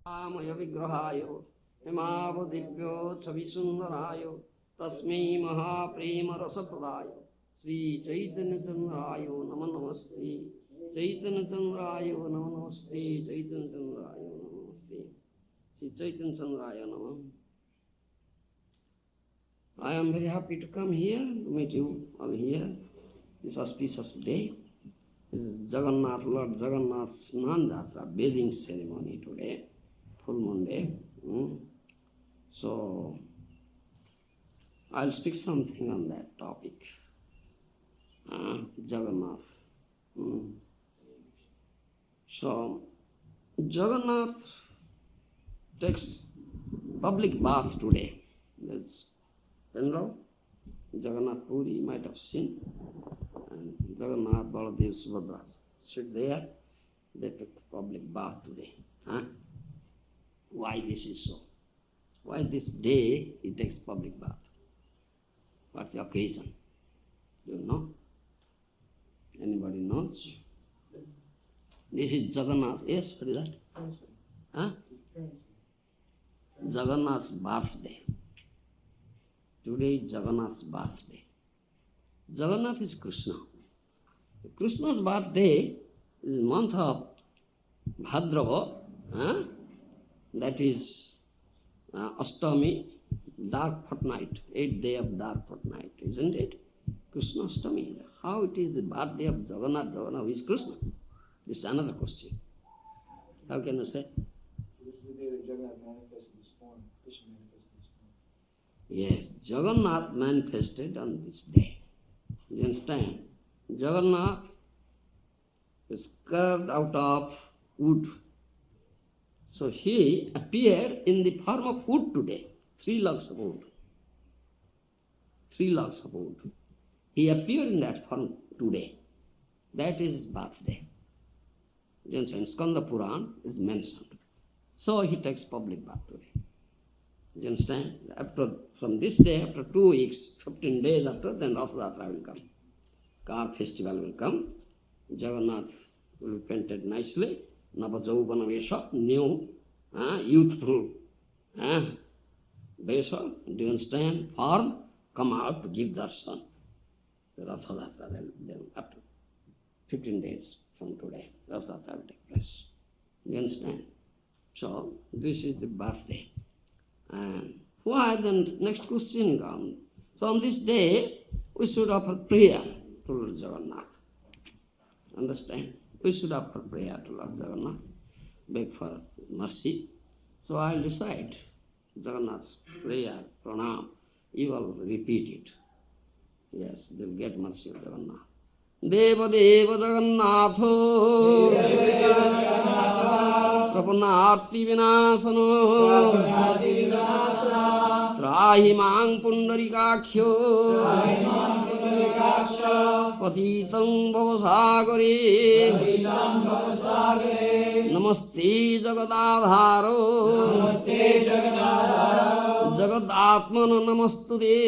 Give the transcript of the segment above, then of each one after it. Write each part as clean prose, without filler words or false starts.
रामय विग्रहाय हेमावदिव्यो छविसुन्दराय तस्मै महाप्रेम रसप्रदाय श्री चैतन्यचन्द्राय नमो नमस्ते चैतन्यचन्द्राय नमो नमस्ते चैतन्यचन्द्राय नमो नमस्ते श्री चैतन्यचन्द्राय नमः. I am very happy to come here to meet you all here this auspicious day. This is Jagannath, Lord Jagannath Snan Jatra, bathing ceremony today, full moon day. So, I'll speak something on that topic. Jagannath. So, Jagannath takes public bath today. That's Pendal, Jagannath Puri might have seen, and Jagannath, Baladev, Subhadra sit there. They took public bath today. Why this is so? Why this day he takes public bath? What's the occasion? Do you know? Anybody knows? This is Jagannath. Yes, what is that? Jagannath's birthday. Today is Jagannath's birthday. Jagannath is Krishna. Krishna's birthday is month of Bhadrava, that is Ashtami, dark fortnight, 8th day of dark fortnight, isn't it? Krishna Ashtami. How it is the birthday of Jagannath? Jagannath is Krishna. This is another question. How can you say? This is the day that Jagannath manifested this form. Krishna manifested this form. Yes, Jagannath manifested on this day. You understand? Jagannath is carved out of wood. So he appeared in the form of wood today. 3 logs of wood. 3 logs of wood. He appeared in that form today. That is his birthday. You understand? Skanda Puran is mentioned. So he takes public bath today. You understand? From this day, after 2 weeks, 15 days after, then Rath Yatra will come. Car festival will come. Jagannath will be painted nicely. Navajauvana Vesha, new, youthful Vesha, do you understand? Form, come out to give darshan. The Rath Yatra then after 15 days from today, Rath Yatra will take place. You understand? So, this is the birthday. And why then next question comes. So on this day, we should offer prayer to Lord Jagannath. Understand? We should offer prayer to Lord Jagannath, beg for mercy. So I'll recite Jagannath's prayer, pranam. You will repeat it. Yes, they'll get mercy of Jagannath. Deva Deva Jagannatho Prapanarti Vinasano Trahi Mang Pundarikakhyo Patitam Bhavasagare Namaste Jagadadharo Jagatmana Namastude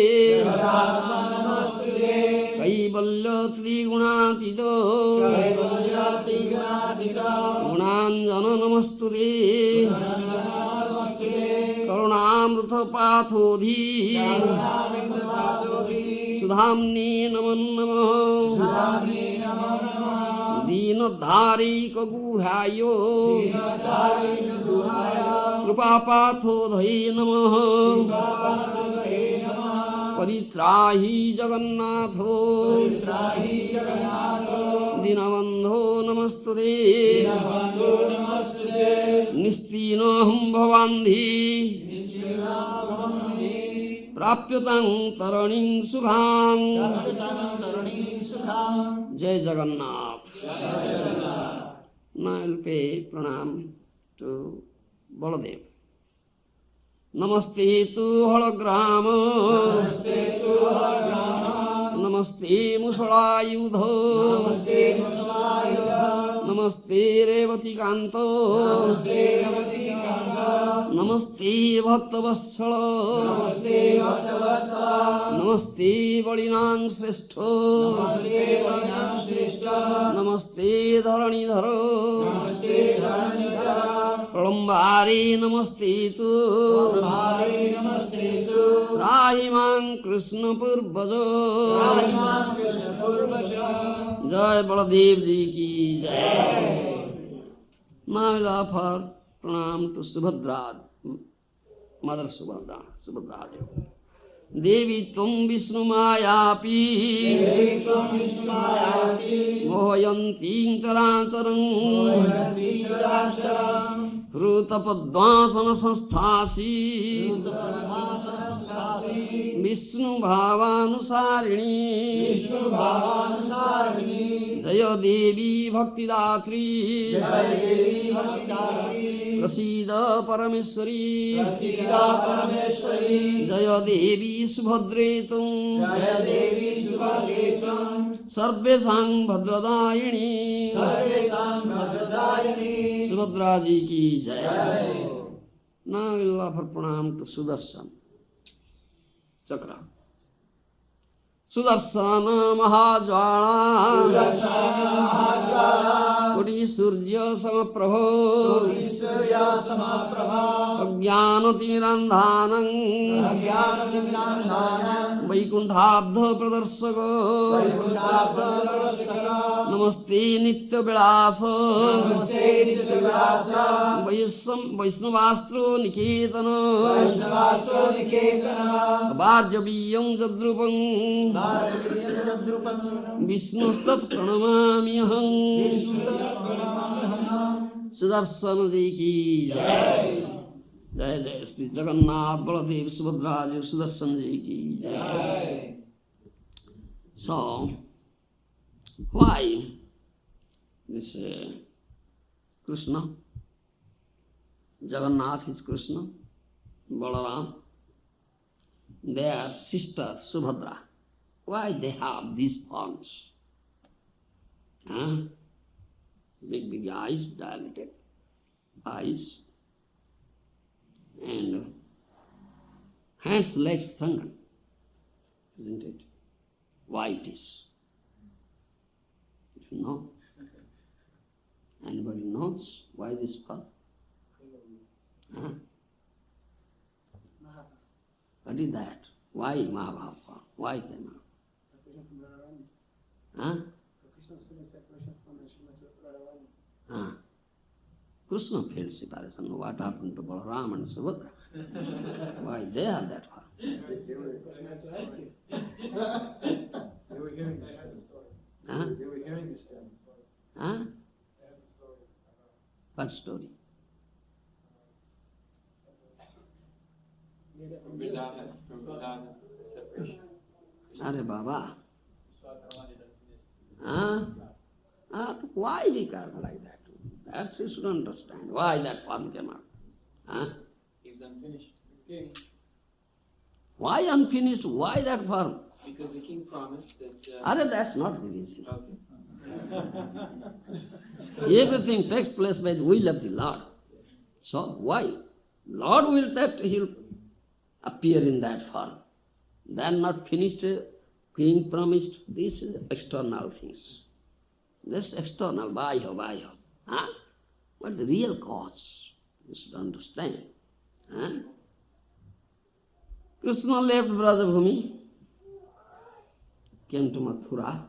Kaivalya Trigunatito Gunanjana Namastude Karunamrita Pathodi Sudhamni Naman Namah Dinadhari Kaguhayo Krupapathodhai Namah Paritrahi Jagannatho Dinabandho Namastude Nistinaham Bhavandhi Prapyatang Taraning Sukhang Jai Jagannath. Now I will pay pranam to Baladev. Namaste tu hologram Namaste Musalayudha Namaste Revati Kanto Namaste Bhaktavatsala Namaste Valinan Srestho Namaste Dharanidharo प्रणम्बारे नमस्ते तु Hare Namaste tu. राहिमां Krishna पूर्वजो Rahiman Krishna Purvaja. जय बलदेव जी की जय Now I offer pranam to Subhadra, Mother Subhadra Devi. Devi tvam Vishnu Mayapi Devi Tvam Vishnumayati. Mohayanti Charancharam Mohanti Charancharam. Rutapadvasana Sanstasi Rudra-Brahma-Sanastasi. Vishnu Bhavanusarini Vishnu Bhavanusarini. Jaya Devi Bhaktidatri Jai Devi Bhakti. Prasida Parameshwari Prasida Parameshwari. Jaya Devi Subhadretum Jaya Devi Subhadretam. Sarvesang Bhadradayini Sarvesam Bhadradayani. Subhadra ji ki jai. Jai. Now we will offer pranam to Sudarshan Chakra. Sudarsana Mahajwala Sudarsana Mahajwala. Kodi Surya Samaprabho Koti Surya Samaprabha. Ajnanatimirandhanam Ajnana-Vinandhanam. Vaikunthabdha Pradarsako Vaikuntha-Pradarsaka. Namaste Nitya Vilasa Namaste Nitya-Vilasa. Vaishnavastro Niketana Vaishnavastro Niketana. Varjaviyam Jadrupam Bharaviya-Drupam. Vishnustat Pranamamiham Vishnu-Pranamaham. Sudarsana ji ki jai. Jai. Jai Jai Sri Jagannath Baladev Subhadra ji Sudarsana ji ki jai. Jai. So, why this Krishna, Jagannath is Krishna, Balaram, their sister Subhadra, why they have these forms? Huh? Big, big eyes, dilated eyes, and hands, legs, tongue, isn't it? Why it is? If you know, anybody knows why this form? Huh? What is that? Why Mahabharata? Why the Mahabharata? Huh? Huh? Krishna felt separation. What happened to Balaram and Subhadra? Why they have that form? They were hearing this story. Huh? They were hearing this story. Huh? What story? From Vrindavan separation. Are Baba. Huh? Why we carve like that? That you should understand. Why that form came out? Huh? He was unfinished. Why unfinished? Why that form? Because the king promised that. That's not the reason. Okay. Everything takes place by the will of the Lord. So why? Lord will that he'll appear in that form. Then not finished, king promised. These is external things. That's external, bhaya. Huh? What's the real cause? You should understand. Huh? Krishna left Brajabhumi, came to Mathura,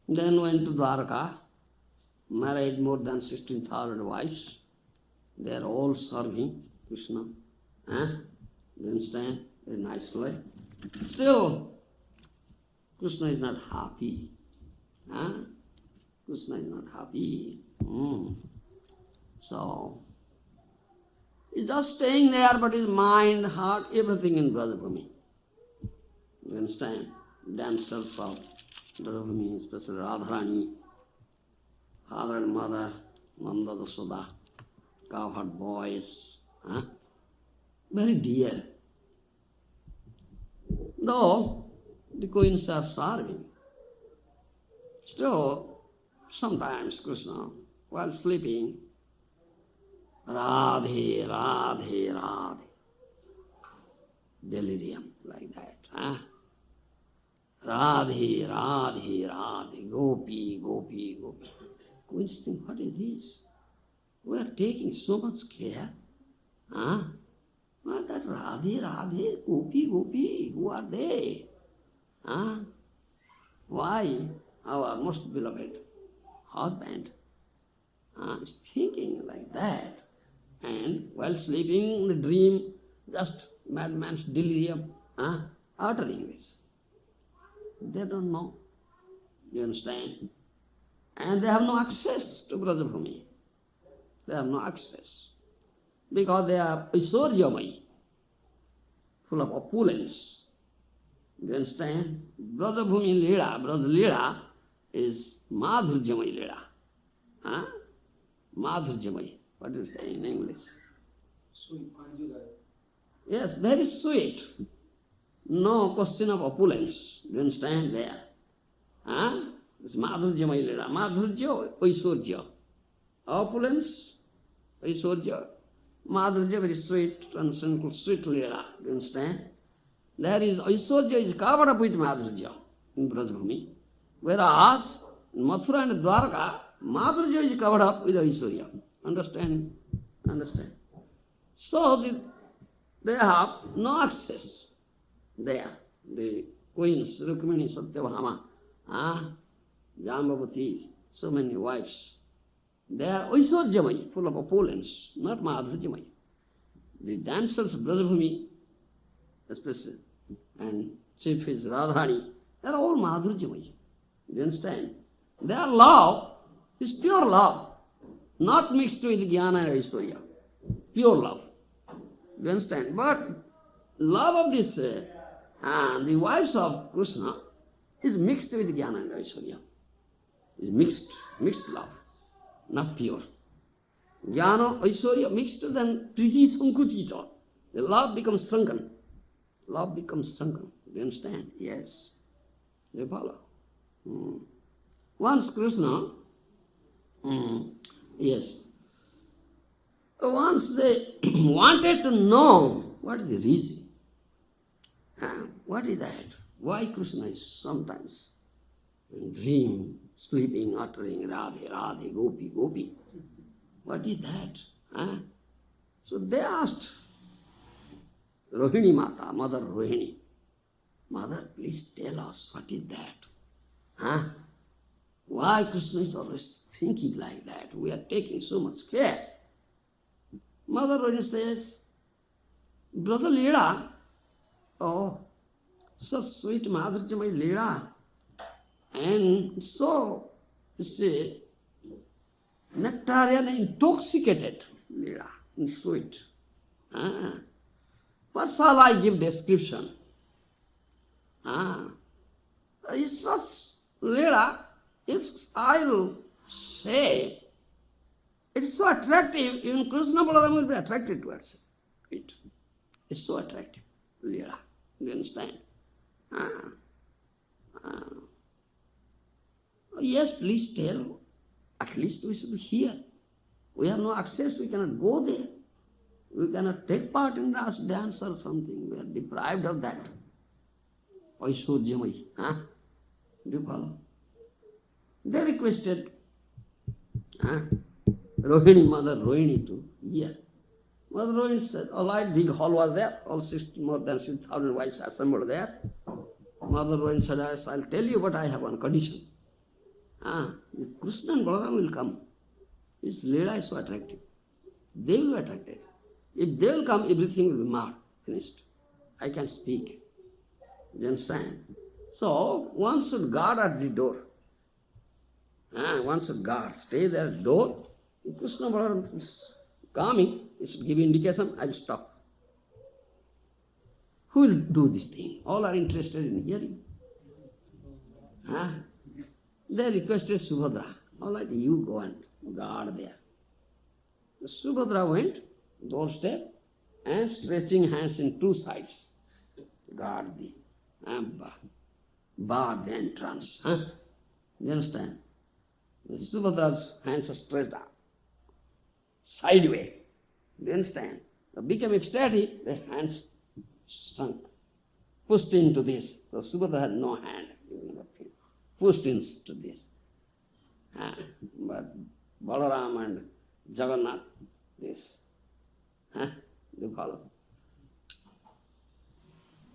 then went to Dwarka, married more than 16,000 wives. They are all serving Krishna. Huh? You understand? Very nicely. Still, Krishna is not happy. Huh? Krishna is not happy. So, he's just staying there, but his mind, heart, everything in Brajabhumi. You understand? Dancers of Brajabhumi, especially Radharani, father and mother, Nanda Dasoda, cowherd boys, huh? Very dear. Though the queens are serving, still sometimes Krishna, while sleeping, Radhe, Radhe, Radhe, delirium like that. Huh? Radhe, Radhe, Radhe, Gopi, Gopi, Gopi. Queens think, what is this? We are taking so much care. Huh? Well, that Radhe, Radhe, Gopi, Gopi, who are they? Huh? Why our most beloved husband is thinking like that, and while sleeping in the dream, just madman's delirium, uttering this. They don't know. You understand? And they have no access to Brajabhumi. They have no access. Because they are Aishwaryamai, full of opulence. You understand? Brajabhumi Leela, Braj Leela is Madhurjamai Leela. Huh? Madhurjamai. What do you say in English? Sweet, Pandita. Yes, very sweet. No question of opulence. You understand there? Huh? It's Madhurjamai Leela. Madhurja, Aishwarya. Opulence, Aishwarya. Madhurja, very sweet, transcendental, sweet Leela. You understand? There is Aishwarya is covered up with Madhurja in Brajabhumi. Whereas in Mathura and Dwarka, Madhurja is covered up with Aishwarya. Understand? Understand? So they have no access there. The queens, Rukmini, Satyabhama, Jambavati, so many wives. They are Aishwarjamai, full of opulence, not Madhurjamai. The damsels of Brajabhumi, especially, and chief is Radharani, they are all Madhurjamai. You understand? Their love is pure love, not mixed with Jnana and Aishwarya. Pure love. You understand? But love of this, the wives of Krishna is mixed with Jnana and Aishwarya. Is mixed love, not pure. Jnana, Aishwarya mixed, then Priti Sankuchita. The love becomes Sangan. Love becomes Sangan. You understand? Yes. You follow? Once Krishna, yes, once they wanted to know what is the reason. What is that? Why Krishna is sometimes in dream, sleeping, uttering Radhe, Radhe, Gopi, Gopi. What is that? So they asked Rohini Mata, Mother Rohini, Mother, please tell us what is that? Why Krishna is always thinking like that? We are taking so much care. Mother Rohini says, Brother Leela, oh, such sweet Madhurjamai Leela, and so, you see, nectarian intoxicated Leela, and sweet. What shall I give description? It's such Leela, if I'll say, it's so attractive, even Krishna Balaram will be attracted towards it. It's so attractive, Leela. You understand? Yes, please tell. At least we should hear. We have no access, we cannot go there. We cannot take part in Ras dance or something. We are deprived of that. Aishwaryamai. Do you follow? They requested Rohini, Mother Rohini to hear. Mother Rohini said, all right, big hall was there, all more than 6,000 wives assembled there. Mother Rohini said, yes, I'll tell you, but I have one condition. If Krishna and Balaram will come, his Leela is so attractive. They will be attracted. If they will come, everything will be marred, finished. I can speak. You understand? So, one should guard at the door. One should guard, stay there at the door. If Krishna Balaram is coming, he should give indication, I will stop. Who will do this thing? All are interested in hearing. They requested Subhadra. All right, you go and guard there. Subhadra went, doorstep, and stretching hands in two sides. Guard the, bar the entrance. You understand? Subhadra's hands are stretched out, sideways. You understand? They became ecstatic, the hands sunk, pushed into this. So Subhadra had no hand, pushed into this. But Balaram and Jagannath, this. Huh? You follow?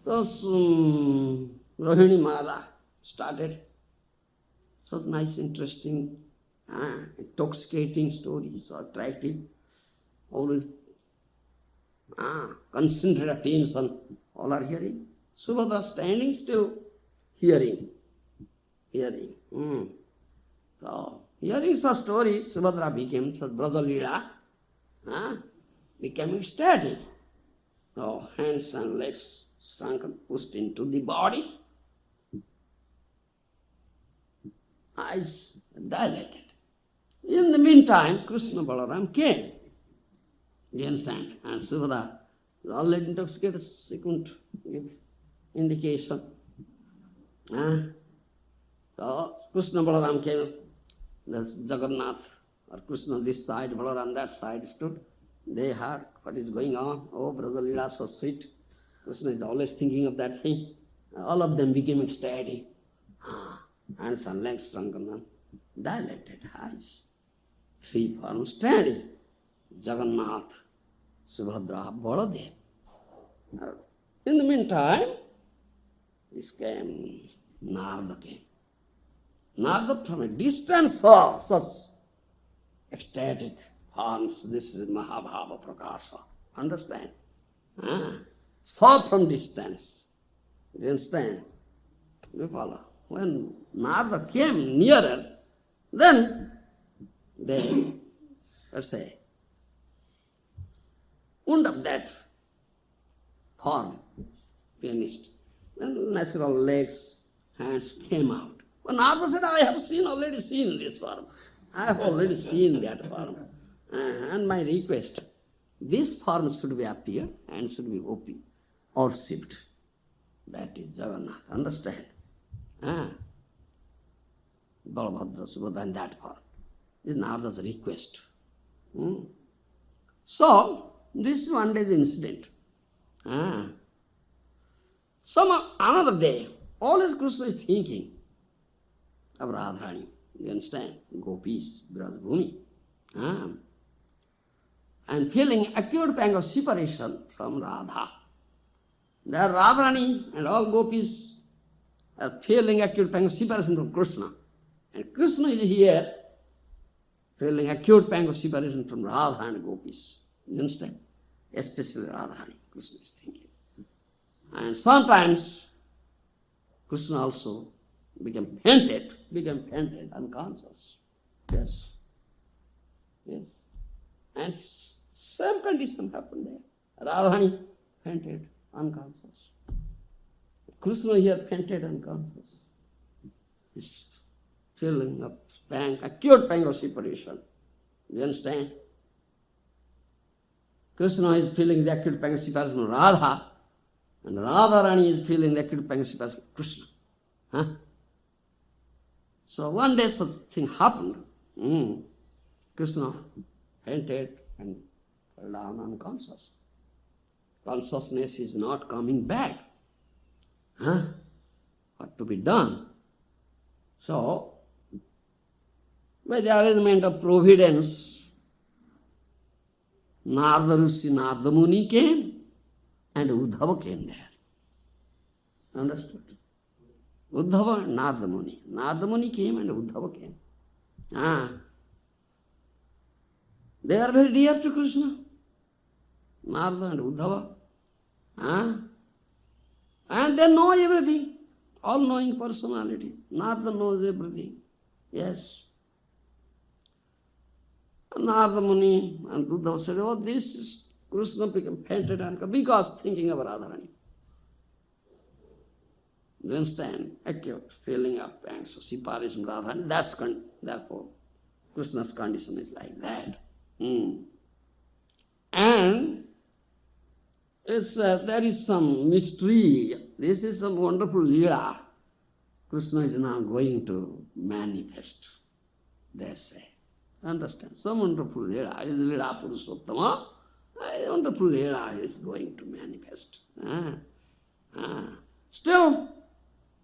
Those Rohini Mala started such nice, interesting, intoxicating stories, so attractive, always concentrated attention, all are hearing. Subhadra standing still, hearing. So, hearing such stories, Subhadra became such Braja Leela, became ecstatic. So, hands and legs shrunken, pushed into the body, eyes dilated. In the meantime, Krishna Balaram came. You understand? And Subhadra was already intoxicated, she couldn't give indication. So Krishna Balaram came, there's Jagannath or Krishna this side, Balaram that side stood. They heard what is going on. Oh, Brother Leela, so sweet. Krishna is always thinking of that thing. All of them became ecstatic. Hands and legs shrunken, dilated eyes. Three forms standing. Jagannath, Subhadra, Baladev. In the meantime, this came, Narada came. Narada from a distance saw such ecstatic forms. This is Mahabhava Prakasha. Understand? Saw from distance. You understand? You follow? When Narada came nearer, then they, let's say, wound of that form finished. Then natural legs, hands came out. But Narada said, I have already seen this form. I have already seen that form. And my request, this form should be appear and should be worshipped. That is Jagannath. Understand? Balabhadra, Subhadra, and that form. This is Narada's request. So, this is one day's incident. Another day, always Krishna is thinking of Radharani. You understand? Gopis, Brajabhumi. And feeling acute pang of separation from Radha. There Radharani and all gopis are feeling acute pang of separation from Krishna. And Krishna is here feeling acute pang of separation from Radha and gopis. You understand? Especially Radharani, Krishna is thinking. And sometimes Krishna also became fainted, unconscious. Yes. And same condition happened there. Radharani fainted, unconscious. Krishna here fainted, unconscious. This feeling of pang, acute pang of separation. You understand? Krishna is feeling the acute pang of separation from Radha, and Radharani is feeling the acute pang of separation from Krishna. So one day such thing happened. Krishna fainted and fell down unconscious. Consciousness is not coming back. What to be done? So, by the arrangement of providence, Narada Rishi, Narada Muni came, and Uddhava came there. Understood? Uddhava and Narada Muni. Narada Muni came and Uddhava came. They are very dear to Krishna. Narada and Uddhava. And they know everything. All-knowing personality. Narada knows everything. Yes. Narada Muni and Uddhava said, oh, this is Krishna became fainted because thinking of Radharani. You understand? Acute feeling of pangs of separation from Radharani. Therefore, Krishna's condition is like that. And there is some mystery. This is some wonderful Leela. Krishna is now going to manifest, they say. Understand? Some wonderful Leela. Is Leela Purushottama. A wonderful Leela is going to manifest. Still,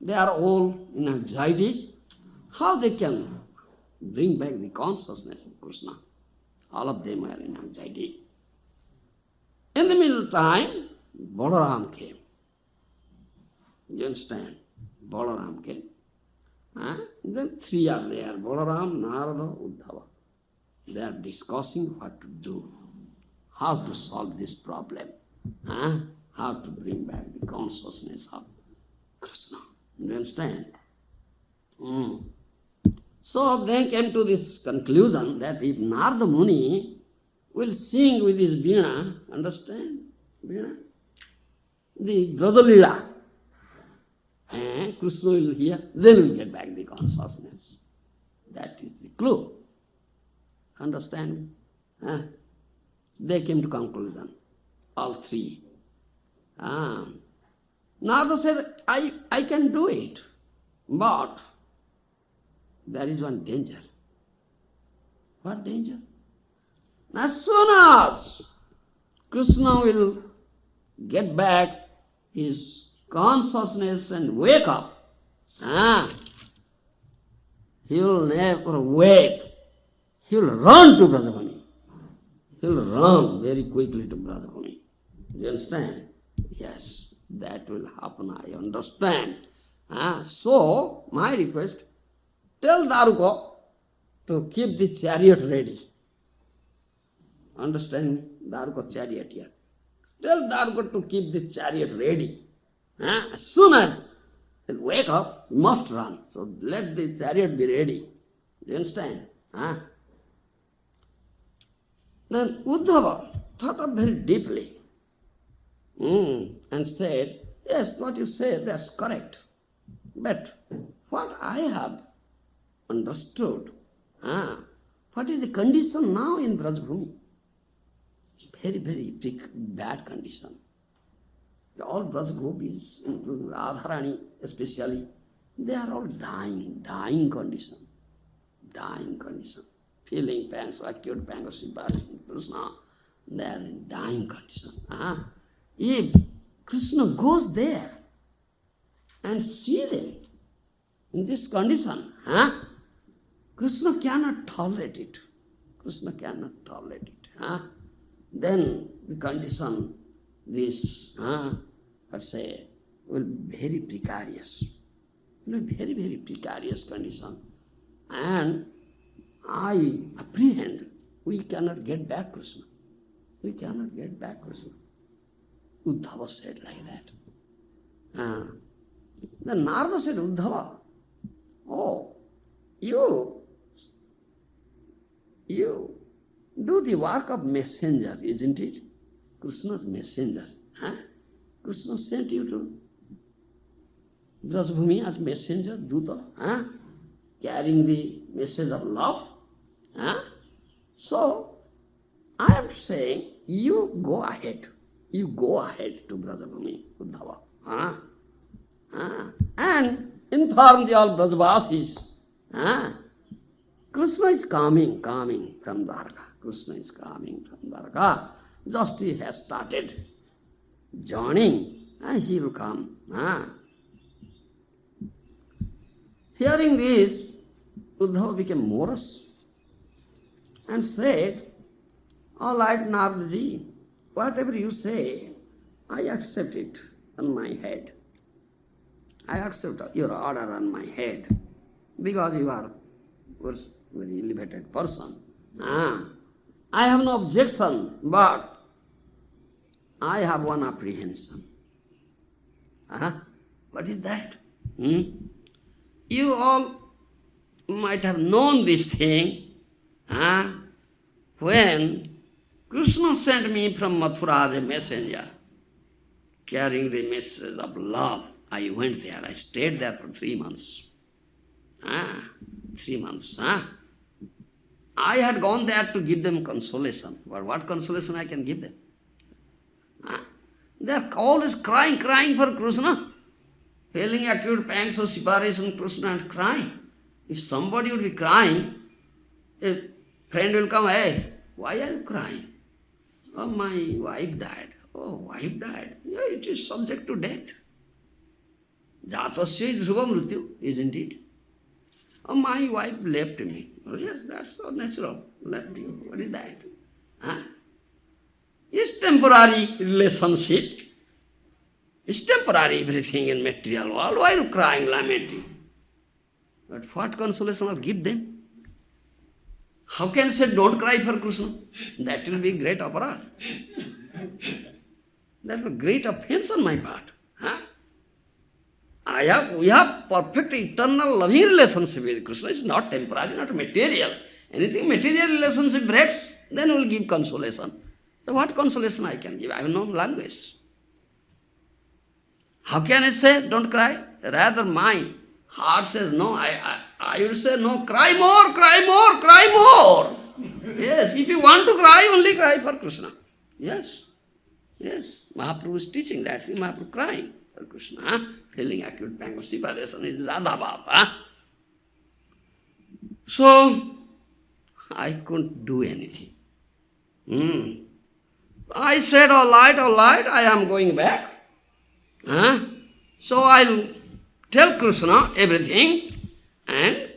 they are all in anxiety. How they can bring back the consciousness of Krishna? All of them were in anxiety. In the meantime, Balaram came. You understand? Balaram came. Then three are there, Balaram, Narada, Uddhava. They are discussing what to do, how to solve this problem, how to bring back the consciousness of Krishna. You understand? So they came to this conclusion that if Narada Muni will sing with his Veena, understand? Veena? The Brajalila, Krishna will hear, then will get back the consciousness. That is the clue. Understand? They came to conclusion, all three. Narada said, I can do it, but there is one danger. What danger? As soon as Krishna will get back his consciousness and wake up, he will never wait. He will run to Brajavani. He will run very quickly to Brajavani. You understand? Yes, that will happen, I understand. So, my request, tell Daruka to keep the chariot ready. Understand me? Daruka chariot here. Tell Daruka to keep the chariot ready. As soon as he wake up, he must run. So let the chariot be ready. You understand? Then Uddhava thought of very deeply and said, yes, what you say, that's correct. But what I have understood, what is the condition now in Brajabhumi? Very, very bad condition. All Brajagopis, including Radharani especially, they are all dying condition. Dying condition. Feeling pangs, acute pangs of Krishna, they are in dying condition. If Krishna goes there and see them in this condition, Krishna cannot tolerate it. Krishna cannot tolerate it. Then the condition, this, let's say, will be very precarious. Will be very, very precarious condition. And I apprehend we cannot get back Krishna. We cannot get back Krishna. Uddhava said like that. Then Narada said, Uddhava, oh, you do the work of messenger, isn't it? Krishna's messenger. Krishna sent you to Brajabhumi as messenger, Duta, carrying the message of love. So, I am saying, you go ahead. You go ahead to Brajabhumi, Uddhava. And inform the all Brajavasis. Krishna is coming from Dwarka. Krishna is coming from Dwarka. Just he has started journeying, and he will come. Hearing this, Uddhava became morose and said, all right, Naradaji, whatever you say, I accept it on my head. I accept your order on my head, because you are a very elevated person. I have no objection, but I have one apprehension. What is that? You all might have known this thing when Krishna sent me from Mathura as a messenger, carrying the message of love. I went there. I stayed there for 3 months. 3 months. I had gone there to give them consolation. But what consolation I can give them? They are always crying for Krishna, feeling acute pangs of separation, Krishna, and crying. If somebody would be crying, a friend will come, hey, why are you crying? Oh, my wife died. Oh, wife died. Yeah, it is subject to death. Jatasya dhruva mrityu, isn't it? Oh, my wife left me. Oh, yes, that's so natural. Left you. What is that? Huh? It's temporary relationship. It's temporary everything in material world. Why are you crying, lamenting? But what consolation I'll give them? How can I say don't cry for Krishna? That will be great aparadh. That's a great offense on my part. Huh? We have perfect eternal loving relationship with Krishna. It's not temporary, not material. Anything material relationship breaks, then we'll give consolation. So what consolation I can give? I have no language. How can I say don't cry? Rather my heart says no. I would say no, cry more, cry more, cry more. Yes, if you want to cry, only cry for Krishna. Yes. Yes. Mahaprabhu is teaching that. See Mahaprabhu crying for Krishna. Huh? Feeling acute pang of separation is Radha Bhava. Huh? So I couldn't do anything. I said, all right, I am going back. Huh? So I'll tell Krishna everything and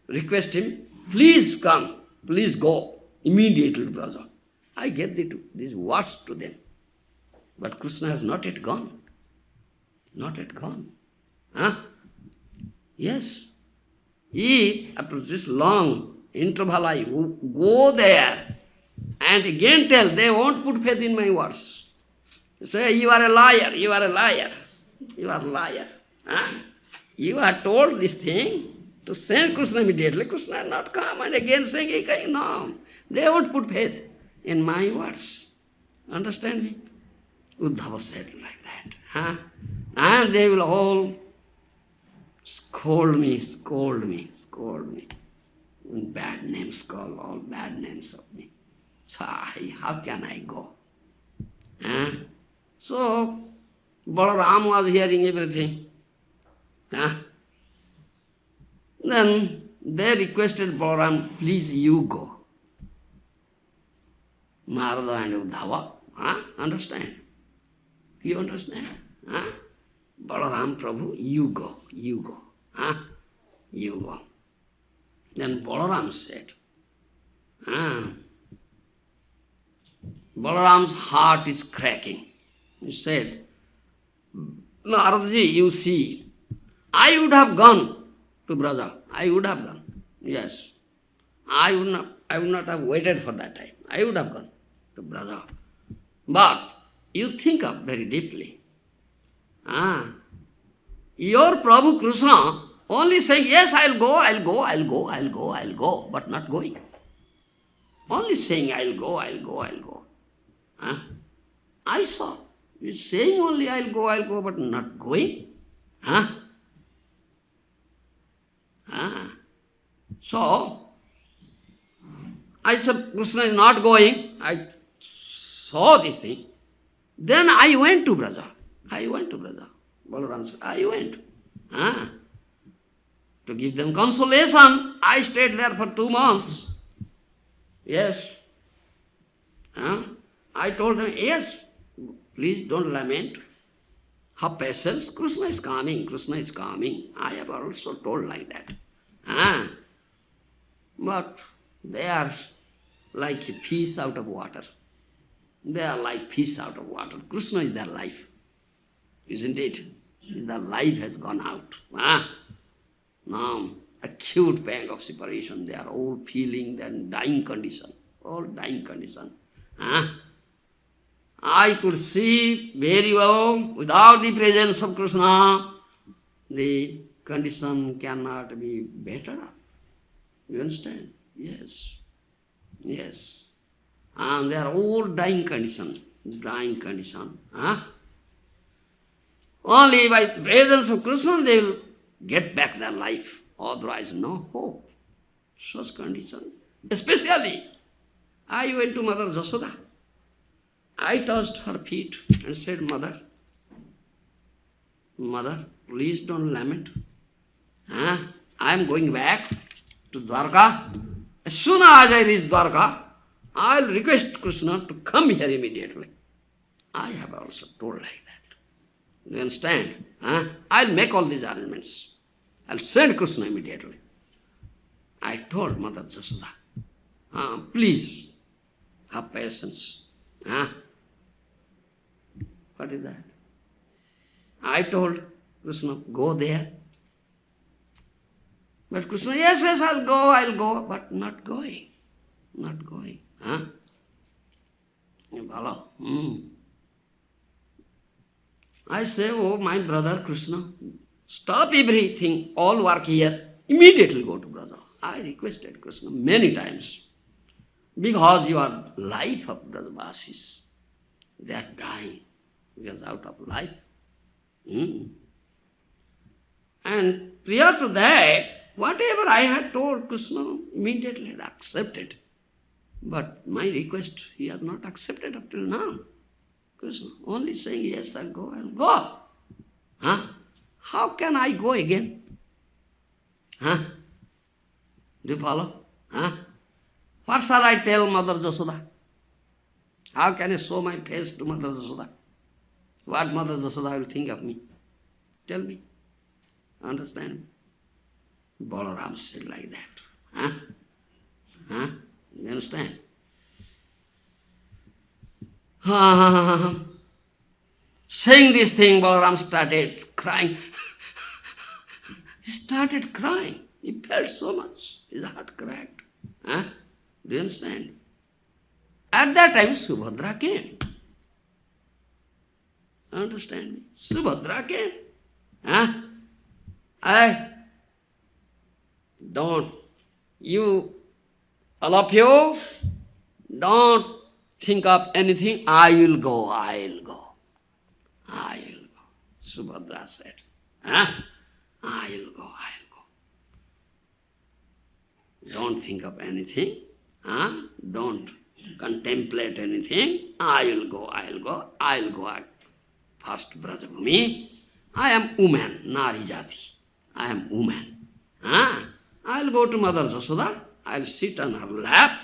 request him, please come, please go immediately to Braja. I get these words to them. But Krishna has not yet gone. Not yet gone. Huh? Yes. If after this long interval I go there and again tell, they won't put faith in my words. They say, you are a liar, you are a liar, you are a liar. Huh? You are told this thing to send Krishna immediately. Krishna will not come and again saying, no, they won't put faith in my words. Understand me? Uddhava said like that. Huh? And they will all scold me. And bad names call, all bad names of me. So how can I go? Huh? So Balaram was hearing everything. Huh? Then they requested Balaram, please you go. Narada and Uddhava. Huh? Understand? You understand? Huh? Balaram Prabhu, you go. Huh? You go. Then Balaram said, Balaram's heart is cracking. He said, Naradaji, you see, I would have gone to Braja. I would have gone. Yes. I would not have waited for that time. I would have gone to Braja. But you think up very deeply. Your Prabhu Krishna only saying, yes, I'll go, but not going. Only saying, I'll go. I saw. He's saying only, I'll go, but not going. So, I said, Krishna is not going. I saw this thing. Then I went to Braja. Balaram said, I went. To give them consolation, I stayed there for 2 months. Yes. I told them, yes, please don't lament. Have patience. Krishna is coming. I have also told like that. But they are like a fish out of water. They are like fish out of water. Krishna is their life. Isn't it? Their life has gone out. Now, acute pang of separation. They are all feeling their dying condition. I could see very well, without the presence of Krishna, the condition cannot be better. You understand? Yes. And they are all dying condition. Only by presence of Krishna they will get back their life. Otherwise, no hope. Such condition. Especially, I went to Mother Jasoda. I touched her feet and said, Mother, please don't lament. I am going back to Dwarka. As soon as I reach Dwarka, I will request Krishna to come here immediately. I have also told like that. You understand? I will make all these arrangements. I will send Krishna immediately. I told Mother Jasoda, please have patience. What is that? I told Krishna, go there. But Krishna, yes, I'll go, but not going. Not going. Bala. I say, oh, my brother Krishna, stop everything, all work here, immediately go to Braja. I requested Krishna many times, because your life of Brajavasis, they are dying, because out of life. And prior to that, whatever I had told Krishna, immediately had accepted. But my request, he has not accepted up till now. Krishna only saying, yes, I'll go. How can I go again? Do you follow? What shall I tell Mother Jasoda? How can I show my face to Mother Jasoda? What Mother Jasoda will think of me? Tell me. Understand? Balaram said like that. You understand? Saying this thing, Balaram started crying. He started crying. He felt so much. His heart cracked. Do you understand? At that time, Subhadra came. Understand me? Subhadra came. All of you, don't think of anything. I will go. Subhadra said, I will go. Don't think of anything. Don't contemplate anything. I will go. First Brajabhumi. I am woman, Nari Jati. I am woman. I'll go to Mother Jasoda. I'll sit on her lap.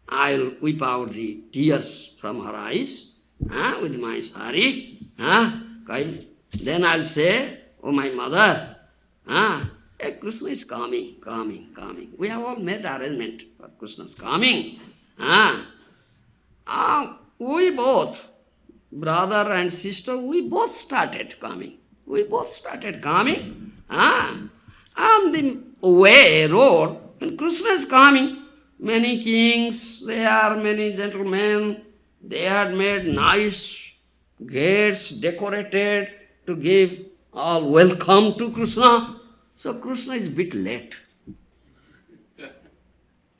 I'll weep out the tears from her eyes with my sari. Then I'll say, oh my mother, Krishna is coming. We have all made arrangement for Krishna's coming. We both, brother and sister, we both started coming. On the road, when Krishna is coming, many kings, many gentlemen, they had made nice gates decorated to give all welcome to Krishna. So Krishna is a bit late.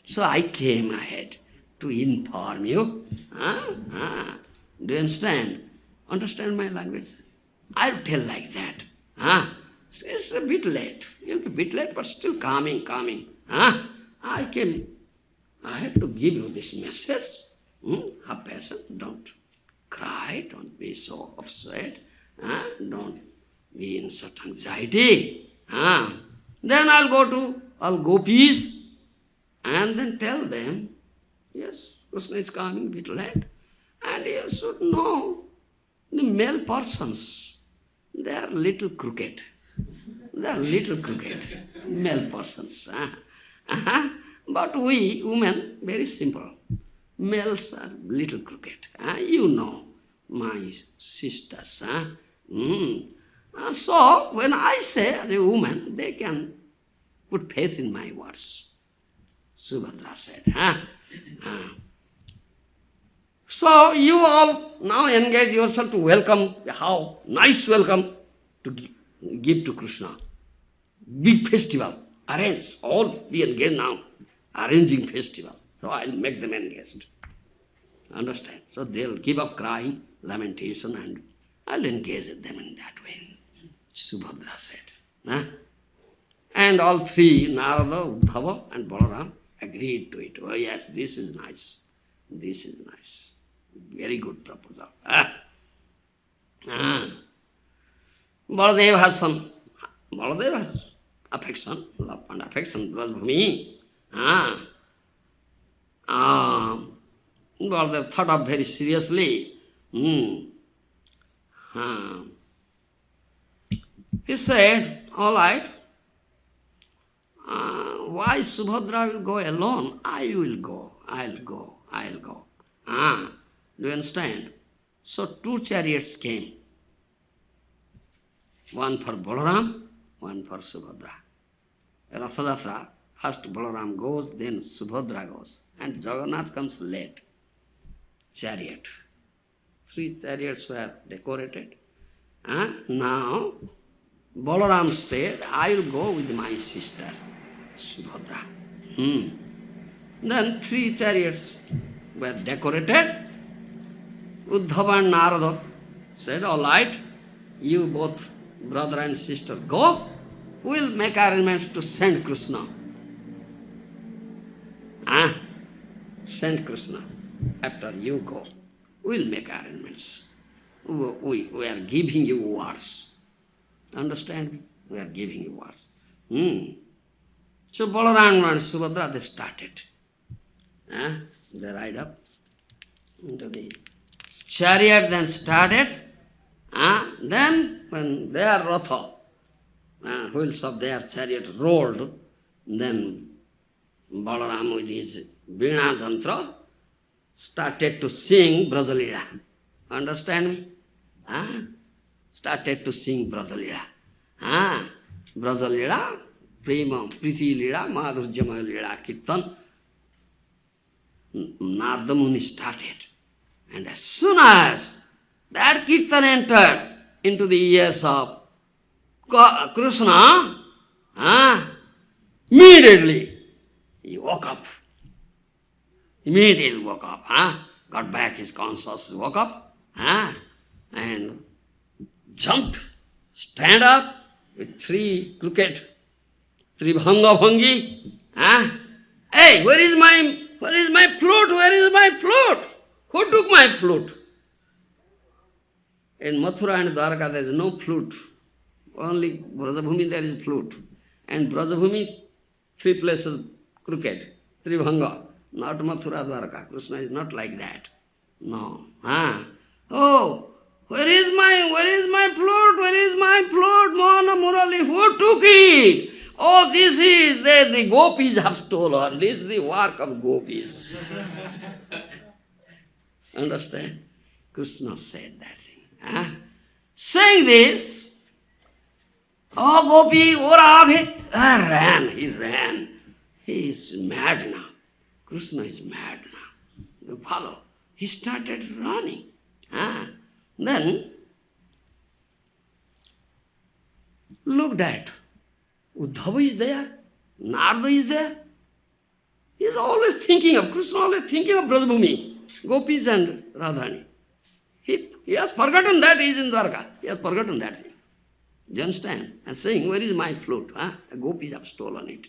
So I came ahead to inform you. Do you understand? Understand my language? I'll tell like that. So it's a bit late. You'll be a bit late, but still coming. I came. I had to give you this message. Have patience. Don't cry. Don't be so upset. Don't be in such anxiety. Then I'll go to all gopis and then tell them, yes, Krishna is coming a bit late. And you should know, the male persons, they are little crooked. Male persons. But we, women, very simple. Males are little crooked. You know, my sisters. So, when I say as a woman, they can put faith in my words. Subhadra said. So, you all now engage yourself to welcome, how nice welcome to give to Krishna. Big festival, arrange, all be engaged now, arranging festival. So, I'll make them engaged. Understand? So, they'll give up crying, lamentation, and I'll engage them in that way. Subhadra said. And all three, Narada, Uddhava, and Balaram, agreed to it. Oh yes, this is nice. Very good proposal. Baladev has affection, love and affection, Brajabhumi. Baladev thought of very seriously. He said, all right, Why Subhadra will go alone? I will go, I'll go, I'll go. Do you understand? So two chariots came. One for Balaram, one for Subhadra. Rathayatra, first Balaram goes, then Subhadra goes. And Jagannath comes late. Chariot. 3 chariots were decorated. Now, Balaram said, I will go with my sister, Subhadra. Then 3 chariots were decorated. Uddhava and Narada said, all right, you both, brother and sister, go. We'll make arrangements to send Krishna. Send Krishna. After you go, we'll make arrangements. We are giving you words. Understand me? We are giving you words. So Balaram and Subhadra, they started. They ride up into the chariot, then started. Then when their ratha, wheels of their chariot rolled, then Balaram with his Veena Jantra started to sing Brajalila. Understand me? Started to sing Brajalila. Brajalila, Prema, Priti Lila, Madhurjamaya Lila, Kirtan. Narada Muni started. And as soon as that Kirtan entered into the ears of Krishna, immediately he woke up. Immediately woke up. Got back his consciousness, woke up, and jumped, stand up with 3 crooked, 3 bhanga bhangi. Hey, where is my flute? Where is my flute? Who took my flute? In Mathura and Dwarka there is no flute. Only Brajabhumi there is flute. And Brajabhumi, 3 places crooked, 3 bhanga. Not Mathura Dwarka. Krishna is not like that. No. Oh, where is my flute? Where is my flute? Mohana Murali, who took it? Oh, this is, the gopis have stolen. This is the work of gopis. Understand? Krishna said that thing. Saying this, oh Gopi, oh Radhe, he ran. He is mad now. Krishna is mad now. You follow? He started running. Then, looked at, Uddhava is there, Narada is there. He is always thinking of, Krishna always thinking of Brajabhumi, Gopis and Radharani. He has forgotten that he is in Dwarka. He has forgotten that thing. Do you understand? And saying, where is my flute? The Gopis have stolen it.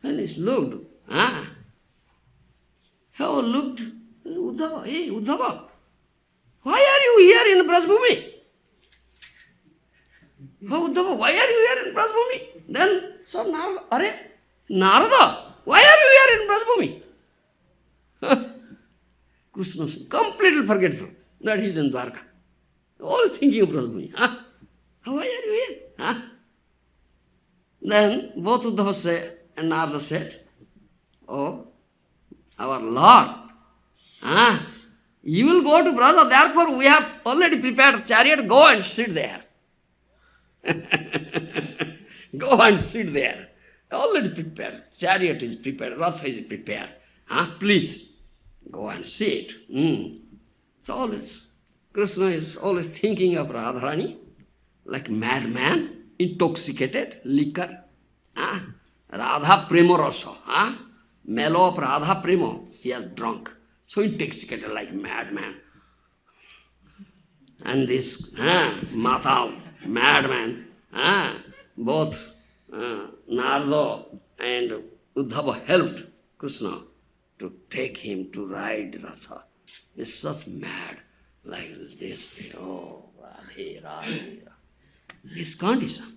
Then he looked. How looked? Uddhava, hey Uddhava, why are you here in Brajabhumi? Oh Uddhava, why are you here in Brajabhumi? Then some Narada, Narada, why are you here in Brajabhumi? Krishna is completely forgetful that he is in Dwarka. Always thinking of Brajabhumi. Why are you here? Then both Uddhava said and Narada said, oh, our Lord, you will go to Braja, therefore we have already prepared chariot, go and sit there. Go and sit there. Already prepared. Chariot is prepared, Ratha is prepared. Please, go and sit. So always, Krishna is always thinking of Radharani, like madman, intoxicated, liquor. Radha Prema Rasa. Mellow of Radha Prema, he has drunk. So intoxicated like madman. And this Mathau, madman, both Narada and Uddhava helped Krishna to take him to ride Ratha. He's such mad, like this. Oh, Radhe, Radhe. His condition.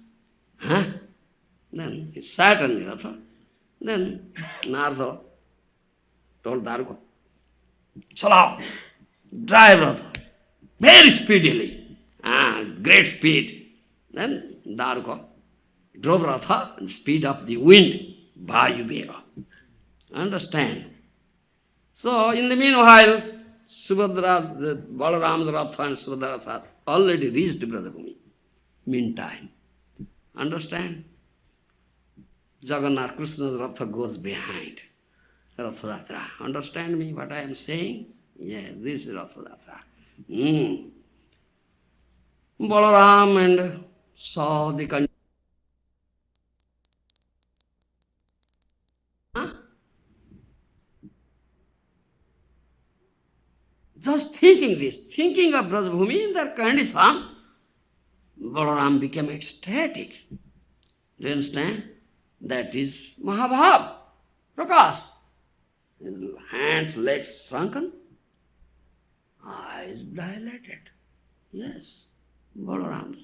Then he sat on the Ratha. Then Narada told Daruka, Chalao, drive Ratha, very speedily, great speed. Then Daruka drove Ratha and speed of the wind, Vayuveva. Understand? So, in the meanwhile, Balaram's Ratha and Subhadra's Ratha already reached Brajabhumi. Meantime, understand? Jagannath, Krishna's Ratha goes behind Ratha Yatra. Understand me what I am saying? Yes, this is Ratha Yatra. Balaram and saw the condition. Just thinking of Brajabhumi in their condition, Balaram became ecstatic. Do you understand? That is Mahabhav, Prakash. His hands, legs shrunken, eyes dilated. Yes, Balaram.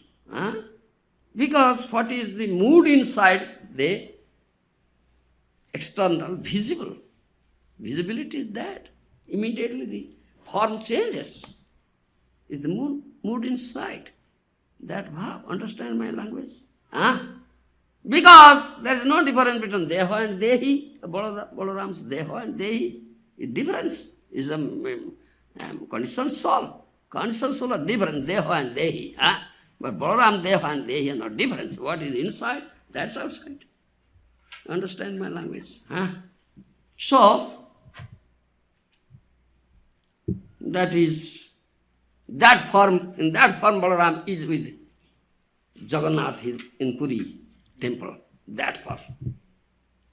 Because what is the mood inside, the external, visible. Visibility is that. Immediately the form changes. Is the mood inside. That bhav. Understand my language? Because there is no difference between Deha and Dehi. Balaram's Deha and Dehi is difference. Is a conditioned soul. Conditioned soul are different, Deha and Dehi. But Balaram, Deha and Dehi are not different. What is inside, that's outside. Understand my language? So, that is, in that form Balaram is with Jagannath in Puri temple, that form.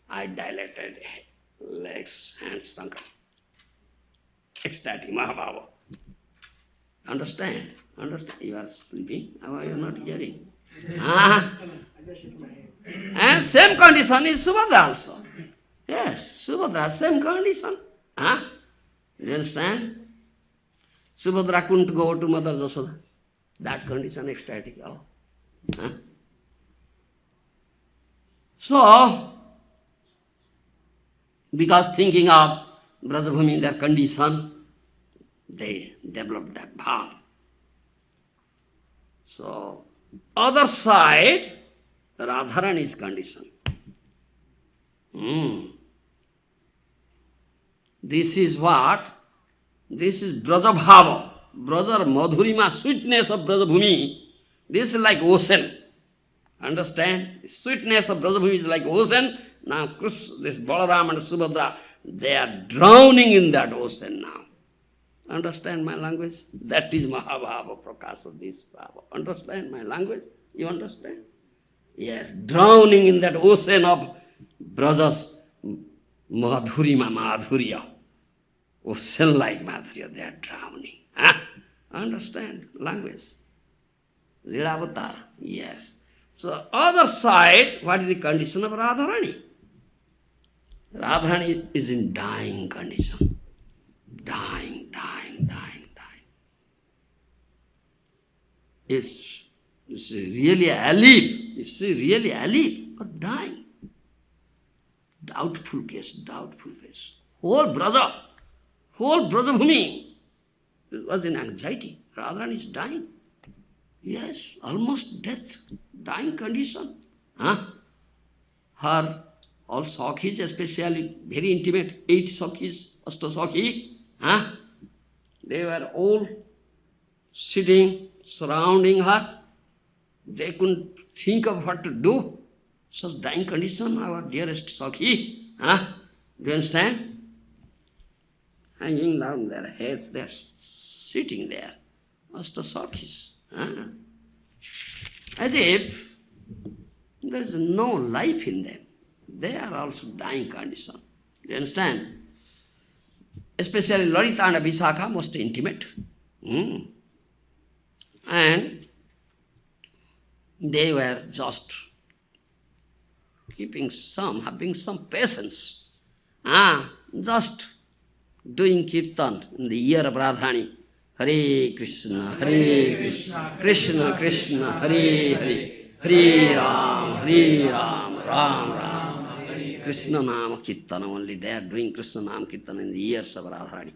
I dilated, legs, hands sunken. Ecstatic, Mahabhava. Understand? You are sleeping, or you are not hearing? And same condition is Subhadra also. Yes, Subhadra, same condition. You understand? Subhadra couldn't go to Mother Jasoda. That condition, ecstatic. So, because thinking of Brajabhumi in their condition, they developed that bhav. So, other side, Radharani's condition. This is what? This is Brajabhava. Braja Madhurima, sweetness of Brajabhumi. This is like ocean. Understand? The sweetness of Brajabhumi is like ocean. Now this Balaram and Subhadra, they are drowning in that ocean now. Understand my language? That is Mahabhava Prakasa, this Bhava. Understand my language? You understand? Yes, drowning in that ocean of Braja's Madhurya. Ocean like Madhurya, they are drowning. Understand language? Lilavatar, yes. So other side, what is the condition of Radharani? Radharani is in dying condition. Dying. Is really alive? Is she really alive or dying? Doubtful case. Whole Brajabhumi was in anxiety. Radharani is dying. Yes, almost death, dying condition. Her all Sakhis, especially very intimate, 8 Sakhis, Ashta Sakhi, they were all sitting, surrounding her. They couldn't think of what to do. Such dying condition, our dearest Sakhi. Do you understand? Hanging down their heads, they are sitting there. Ashta Sakhis. As if there is no life in them. They are also dying condition. Do you understand? Especially Lalita and Vishakha, most intimate. And they were just having some patience. Just doing kirtan in the ear of Radharani. Hare Krishna, Krishna Krishna, Hare Hare, Hare Ram, Ram Ram, Krishna Nama Kirtana only. They are doing Krishna Nama Kirtana in the ears of Radharani.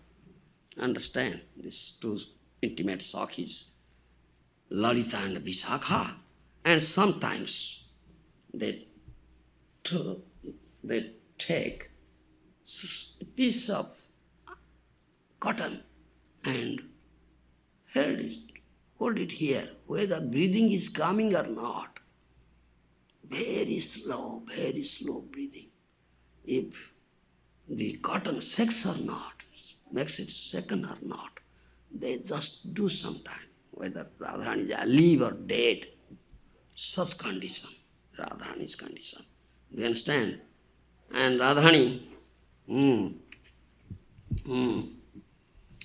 Understand? These 2 intimate Sakhis, Lalita and Vishakha. And sometimes they take a piece of cotton and hold it here, whether breathing is coming or not. Very slow breathing. If the cotton shakes or not, makes it shaken or not, they just do sometime, whether Radharani is alive or dead. Such condition, Radharani's condition. Do you understand? And Radharani, in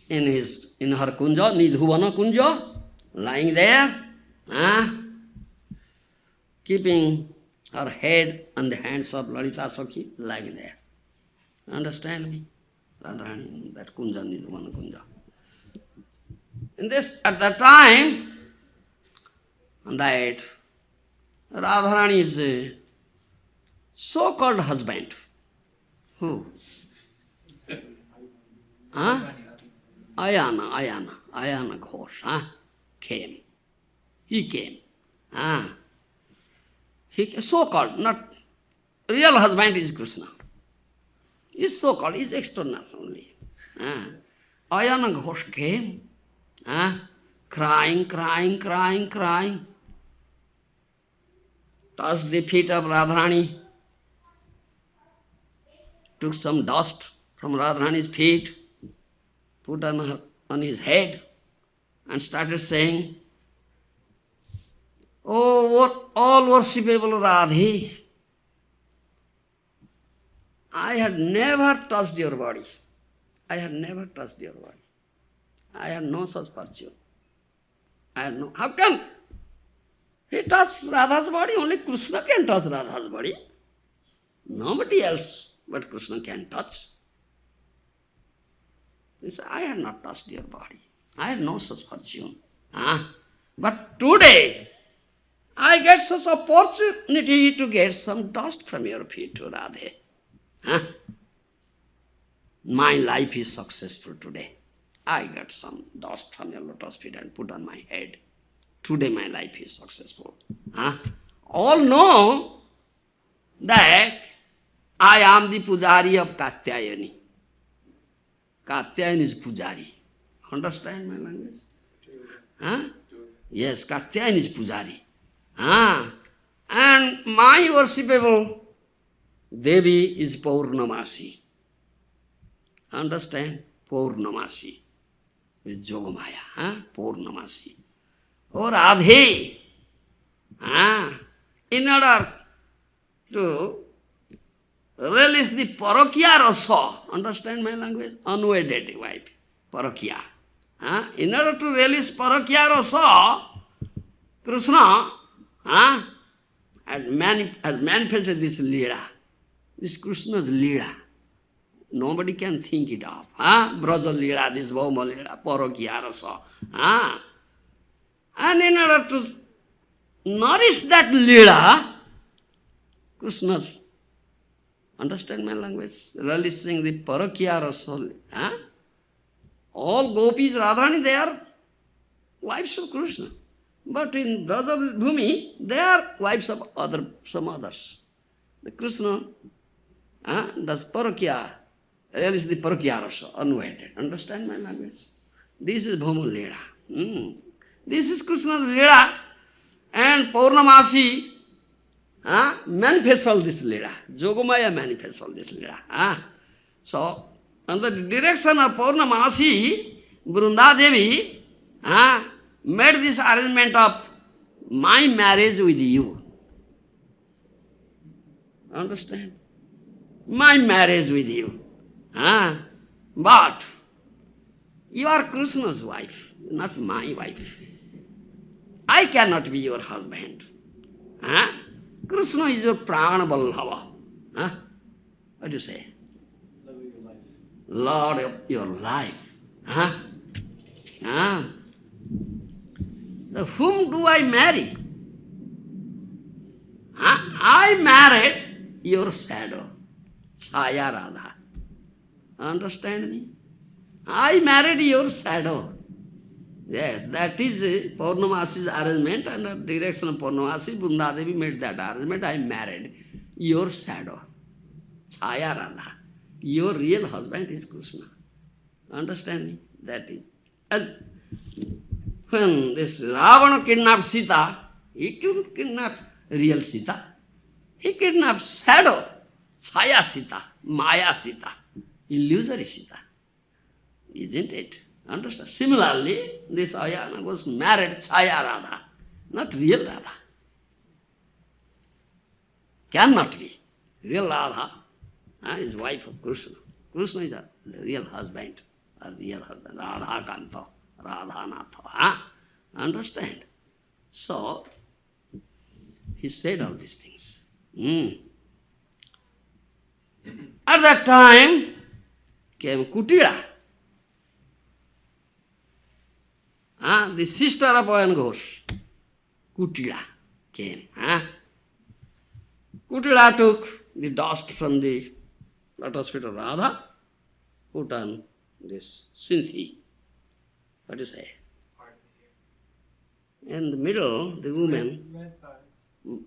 her kunja, Nidhuvana kunja, lying there, keeping her head on the hands of Lalita Sakhi, lying there. Understand me? Radharani, that kunja, Nidhuvana kunja. At that time, that Radharani's so-called husband, who? Ayana Ghosh, came. He came. He so-called, not real husband is Krishna. He's so-called, he's external only. Ayana Ghosh came, crying. Touched the feet of Radharani, took some dust from Radharani's feet, put on his head, and started saying, "Oh, all worshipable Radhe, I had never touched your body. I had no such fortune. How can he touch Radha's body? Only Krishna can touch Radha's body. Nobody else but Krishna can touch. He said, I had not touched your body. I had no such fortune. But today, I get such opportunity to get some dust from your feet to Radhe. My life is successful today. I got some dust from your lotus feet and put on my head. Today my life is successful. All know that I am the Pujari of Katyayani. Katyayani is Pujari. Understand my language? Yes, Katyayani is Pujari. And my worshipable Devi is Purnamasi. Understand? Purnamasi. With Jogamaya. Purnamasi. Or Radhe. In order to release the Parakya rasa, understand my language? Unwedded wife. Parakya. In order to release Parakya rasa, Krishna has manifested this Leela. This Krishna's Leela. Nobody can think it of. Braja Leela, this Bhauma Leela, Parakya rasa. And in order to nourish that Leela, Krishna's, understand my language? Releasing the Parakya rasa. All gopis, Radharani, they are wives of Krishna. But in Braja Bhumi, they are wives of some others. The Krishna does Parakya, release the Parakya rasa, unwedded. Understand my language? This is Bhauma Leela. This is Krishna's Leela, and Purnamasi manifests all this Leela. Jogamaya manifests all this Leela. So, under the direction of Purnamasi, Vrunda Devi made this arrangement of my marriage with you. Understand? My marriage with you. But you are Krishna's wife, not my wife. I cannot be your husband. Krishna is your prana vallabha. What do you say? Love of your life. Lord of your life. Whom do I marry? I married your shadow, Chaya Radha. Understand me? I married your shadow. Yes, that is Purnamasi's arrangement, and the direction of Purnamasi, Bundadevi made that arrangement. I married your shadow, Chaya Radha. Your real husband is Krishna. Understand me? That is. And when this Ravana kidnapped Sita, he couldn't kidnap real Sita. He kidnapped shadow, Chaya Sita, Maya Sita, illusory Sita. Isn't it? Understand? Similarly, this Ayana was married Chaya Radha, not real Radha. Cannot be. Real Radha is wife of Krishna. Krishna is a real husband, Radha Kanta, Radha Natha. Understand? So, he said all these things. At that time came Kutila, the sister of Ayan Ghosh. Kutila came. Kutila took the dust from the lotus feet of Radha, put on this Sinthi. What do you say? In the middle, the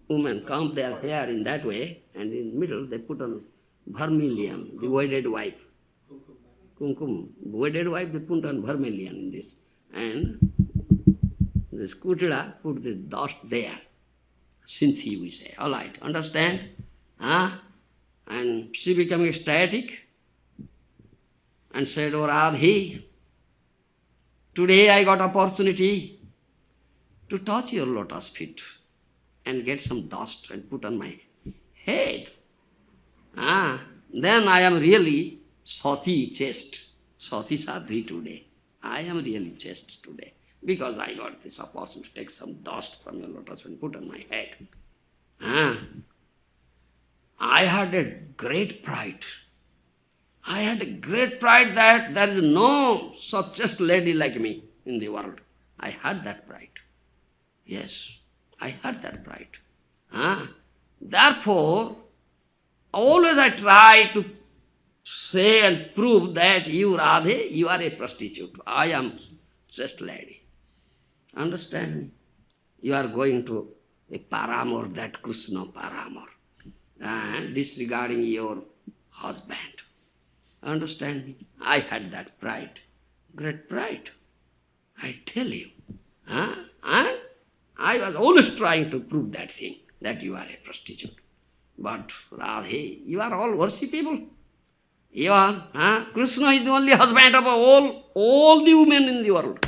women comb their hair in that way, and in the middle they put on vermilion, the wedded wife. Kumkum. Wedded wife, they put on vermilion in this. And this Kutila put the dust there. Sinthi, we say. All right, understand? And she became ecstatic and said, "Oh Radhi, today I got opportunity to touch your lotus feet and get some dust and put on my head. Then I am really Sati chaste, Sati Sadhi today. I am really chaste today because I got this opportunity to take some dust from your lotus and put on my head. I had a great pride. I had a great pride that there is no such chaste lady like me in the world. I had that pride. Yes, I had that pride. Therefore, always I try to say and prove that you, Radhe, you are a prostitute. I am chaste lady. Understand me? You are going to a paramour, that Krishna paramour, and disregarding your husband. Understand me? I had that pride, great pride. I tell you. And I was always trying to prove that thing, that you are a prostitute. But Radhe, you are all worshipable. You are, Krishna is the only husband of all the women in the world.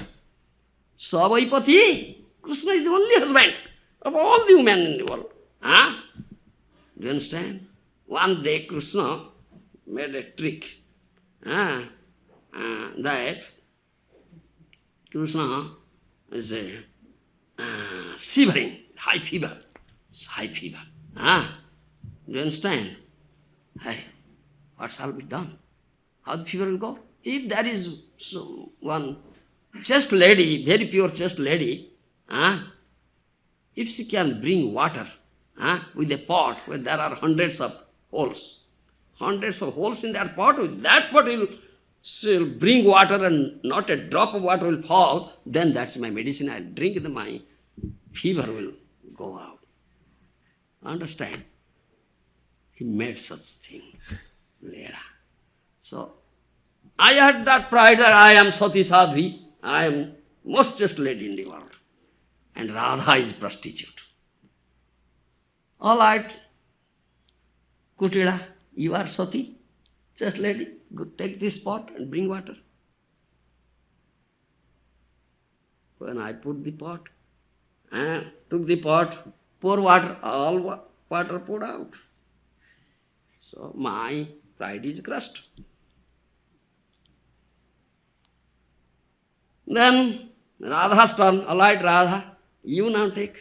Savaipati, Krishna is the only husband of all the women in the world. Do you understand? One day Krishna made a trick. That Krishna is shivering, high fever. Do you understand? Hey, what shall be done? How the fever will go? If there is one chaste lady, very pure chaste lady, if she can bring water with a pot where there are hundreds of holes in that pot, with that pot she'll bring water and not a drop of water will fall, then that's my medicine. I'll drink it, my fever will go out. Understand? He made such thing later. So, I had that pride that I am Sati Sadhi, I am most chaste lady in the world. And Radha is prostitute. All right, Kutila, you are Sati, chaste lady. Go take this pot and bring water. When I put the pot, took the pot, pour water, all water poured out. So my pride is crushed. Then Radha's turn. All right, Radha, you now take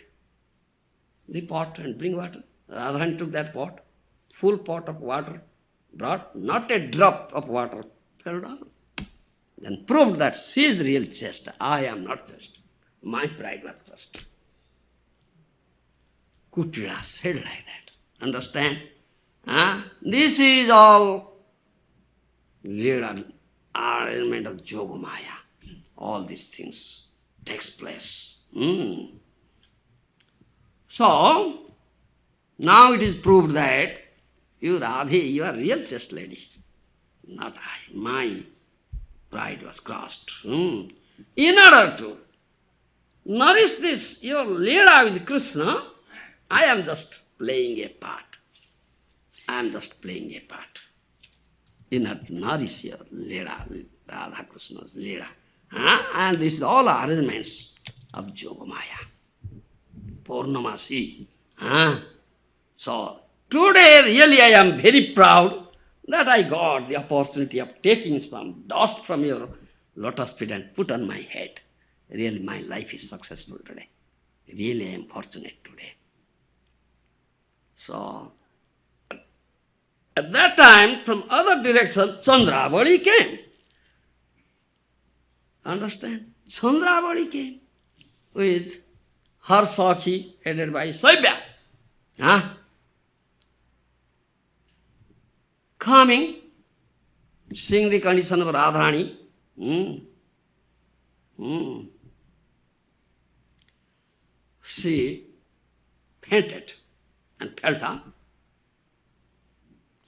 the pot and bring water. Radha took that pot, full pot of water, brought, not a drop of water fell down. Then proved that she is real chaste. I am not chaste. My pride was crushed. Kutila said like that. Understand? This is all little arrangement of Yogamaya. All these things takes place. So, now it is proved that you, Radhe, you are real chaste lady. Not I. My pride was crossed. In order to nourish this, your Leela with Krishna, I am just playing a part. I am just playing a part. In order to nourish your Leela, Radha Krishna's Leela. And this is all arrangements of Yogamaya. Purnamasi. So, today really I am very proud that I got the opportunity of taking some dust from your lotus feet and put on my head. Really my life is successful today. Really I am fortunate today. So, at that time, from other direction, Chandravali came. Understand? Chandravali came with her Sakhi headed by Saibya. Coming, seeing the condition of Radharani. She fainted and fell down.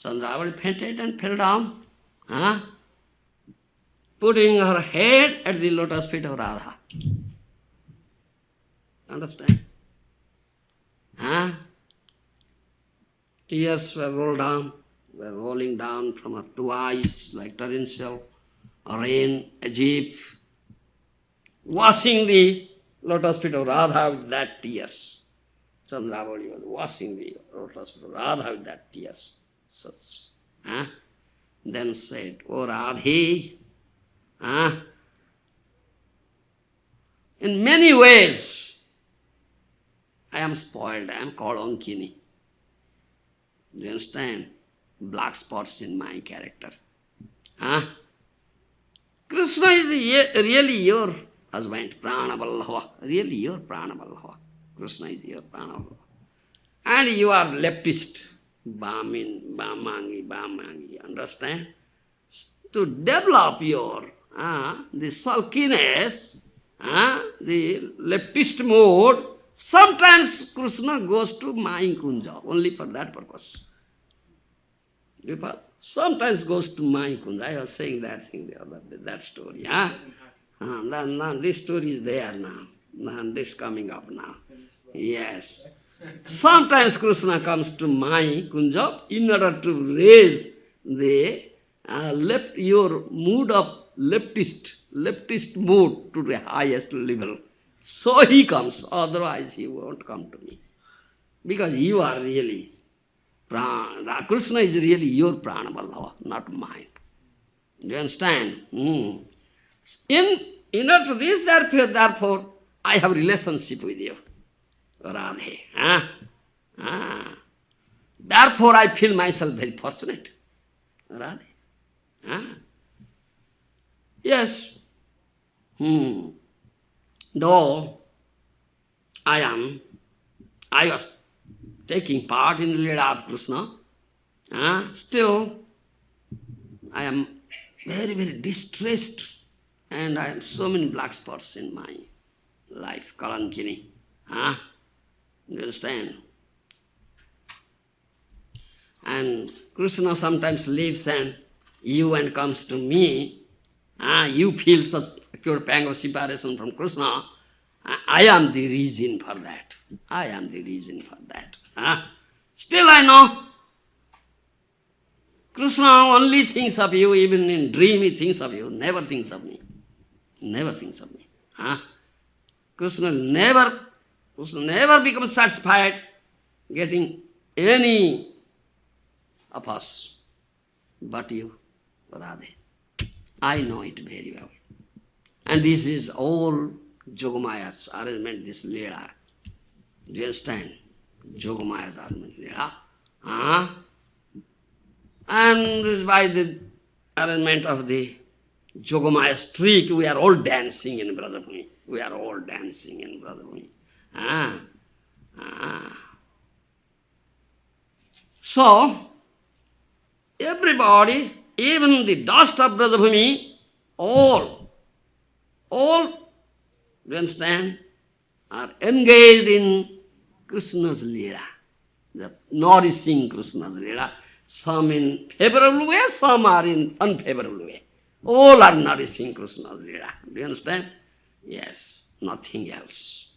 Chandravali fainted and fell down, putting her head at the lotus feet of Radha. Understand? Tears were rolling down from her two eyes like torrential rain, as if washing the lotus feet of Radha with that tears. Chandravali was washing the lotus feet of Radha with that tears. Such. Then said, "O Radhe, in many ways I am spoiled, I am called Ankini. Do you understand? Black spots in my character. Krishna is really your husband, Pranavallabha, really your Pranavallabha. Krishna is your Pranavallabha. And you are leftist, Bamangi, understand? To develop your the sulkiness, the leftist mode, sometimes Krishna goes to Mai Kunja, only for that purpose. Sometimes goes to Mai Kunja. I was saying that thing the other day, that story. Now this story is there now. This coming up now. Yes. Sometimes Krishna comes to Mai Kunja in order to raise the your mood of leftist mood to the highest level. So he comes, otherwise he won't come to me. Because you are really, Krishna is really your Pranavallabha, not mine. Do you understand? In order to this, therefore, I have relationship with you, Radhe. Therefore, I feel myself very fortunate, Radhe. Yes. Though I was taking part in the Leela of Krishna, still I am very, very distressed, and I have so many black spots in my life, Kalankini. You understand? And Krishna sometimes leaves and comes to me. You feel such acute pang of separation from Krishna. I am the reason for that. I am the reason for that. Still I know Krishna only thinks of you, even in dream he thinks of you, never thinks of me. Never thinks of me. Krishna never becomes satisfied getting any of us but you, Radhe. I know it very well. And this is all Yogamaya's arrangement, this Leela. Do you understand? Yogamaya's arrangement, Leela. And by the arrangement of the Yogamaya's trick, we are all dancing in Brajabhumi. We are all dancing in Brajabhumi. So, everybody, even the dust of Brajabhumi, all do you understand, are engaged in Krishna's Leela, the nourishing Krishna's Leela, some in favorable way, some are in unfavorable way. All are nourishing Krishna's Leela. Do you understand? Yes, nothing else.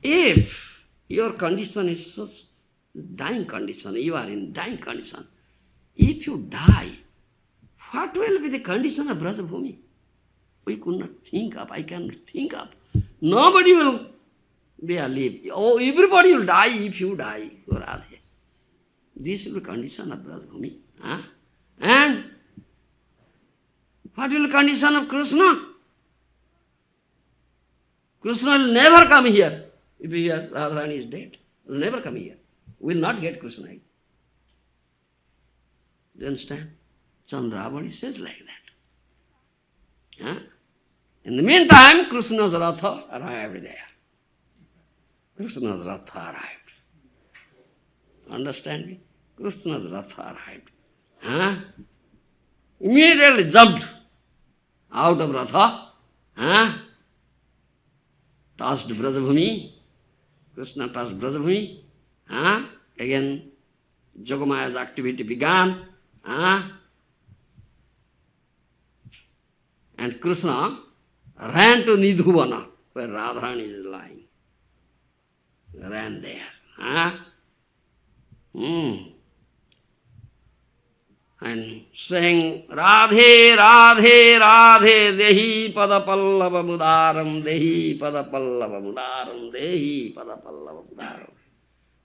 If your condition is such dying condition, you are in dying condition, if you die, what will be the condition of Brajabhumi? We could not think of, I cannot think of. Nobody will be alive. Oh, everybody will die if you die, Radhe. This is the condition of Brajabhumi. Huh? And what will be the condition of Krishna? Krishna will never come here. If Radharani is dead, he will never come here. We will not get Krishna. Do you understand? Chandravali says like that. Huh? In the meantime, Krishna's Ratha arrived there. Krishna's Ratha arrived. Understand me? Krishna's Ratha arrived. Huh? Immediately jumped out of Ratha. Huh? Touched Brajabhumi. Krishna touched Brajabhumi. Huh? Again, Jogamaya's activity began. Huh? And Krishna ran to Nidhuvana, where Radharani is lying. Ran there. Huh? And saying, Radhe, Radhe, Radhe, Dehi Padapallava Mudaram, Dehi Padapallava Mudaram, Dehi Padapallava Mudaram.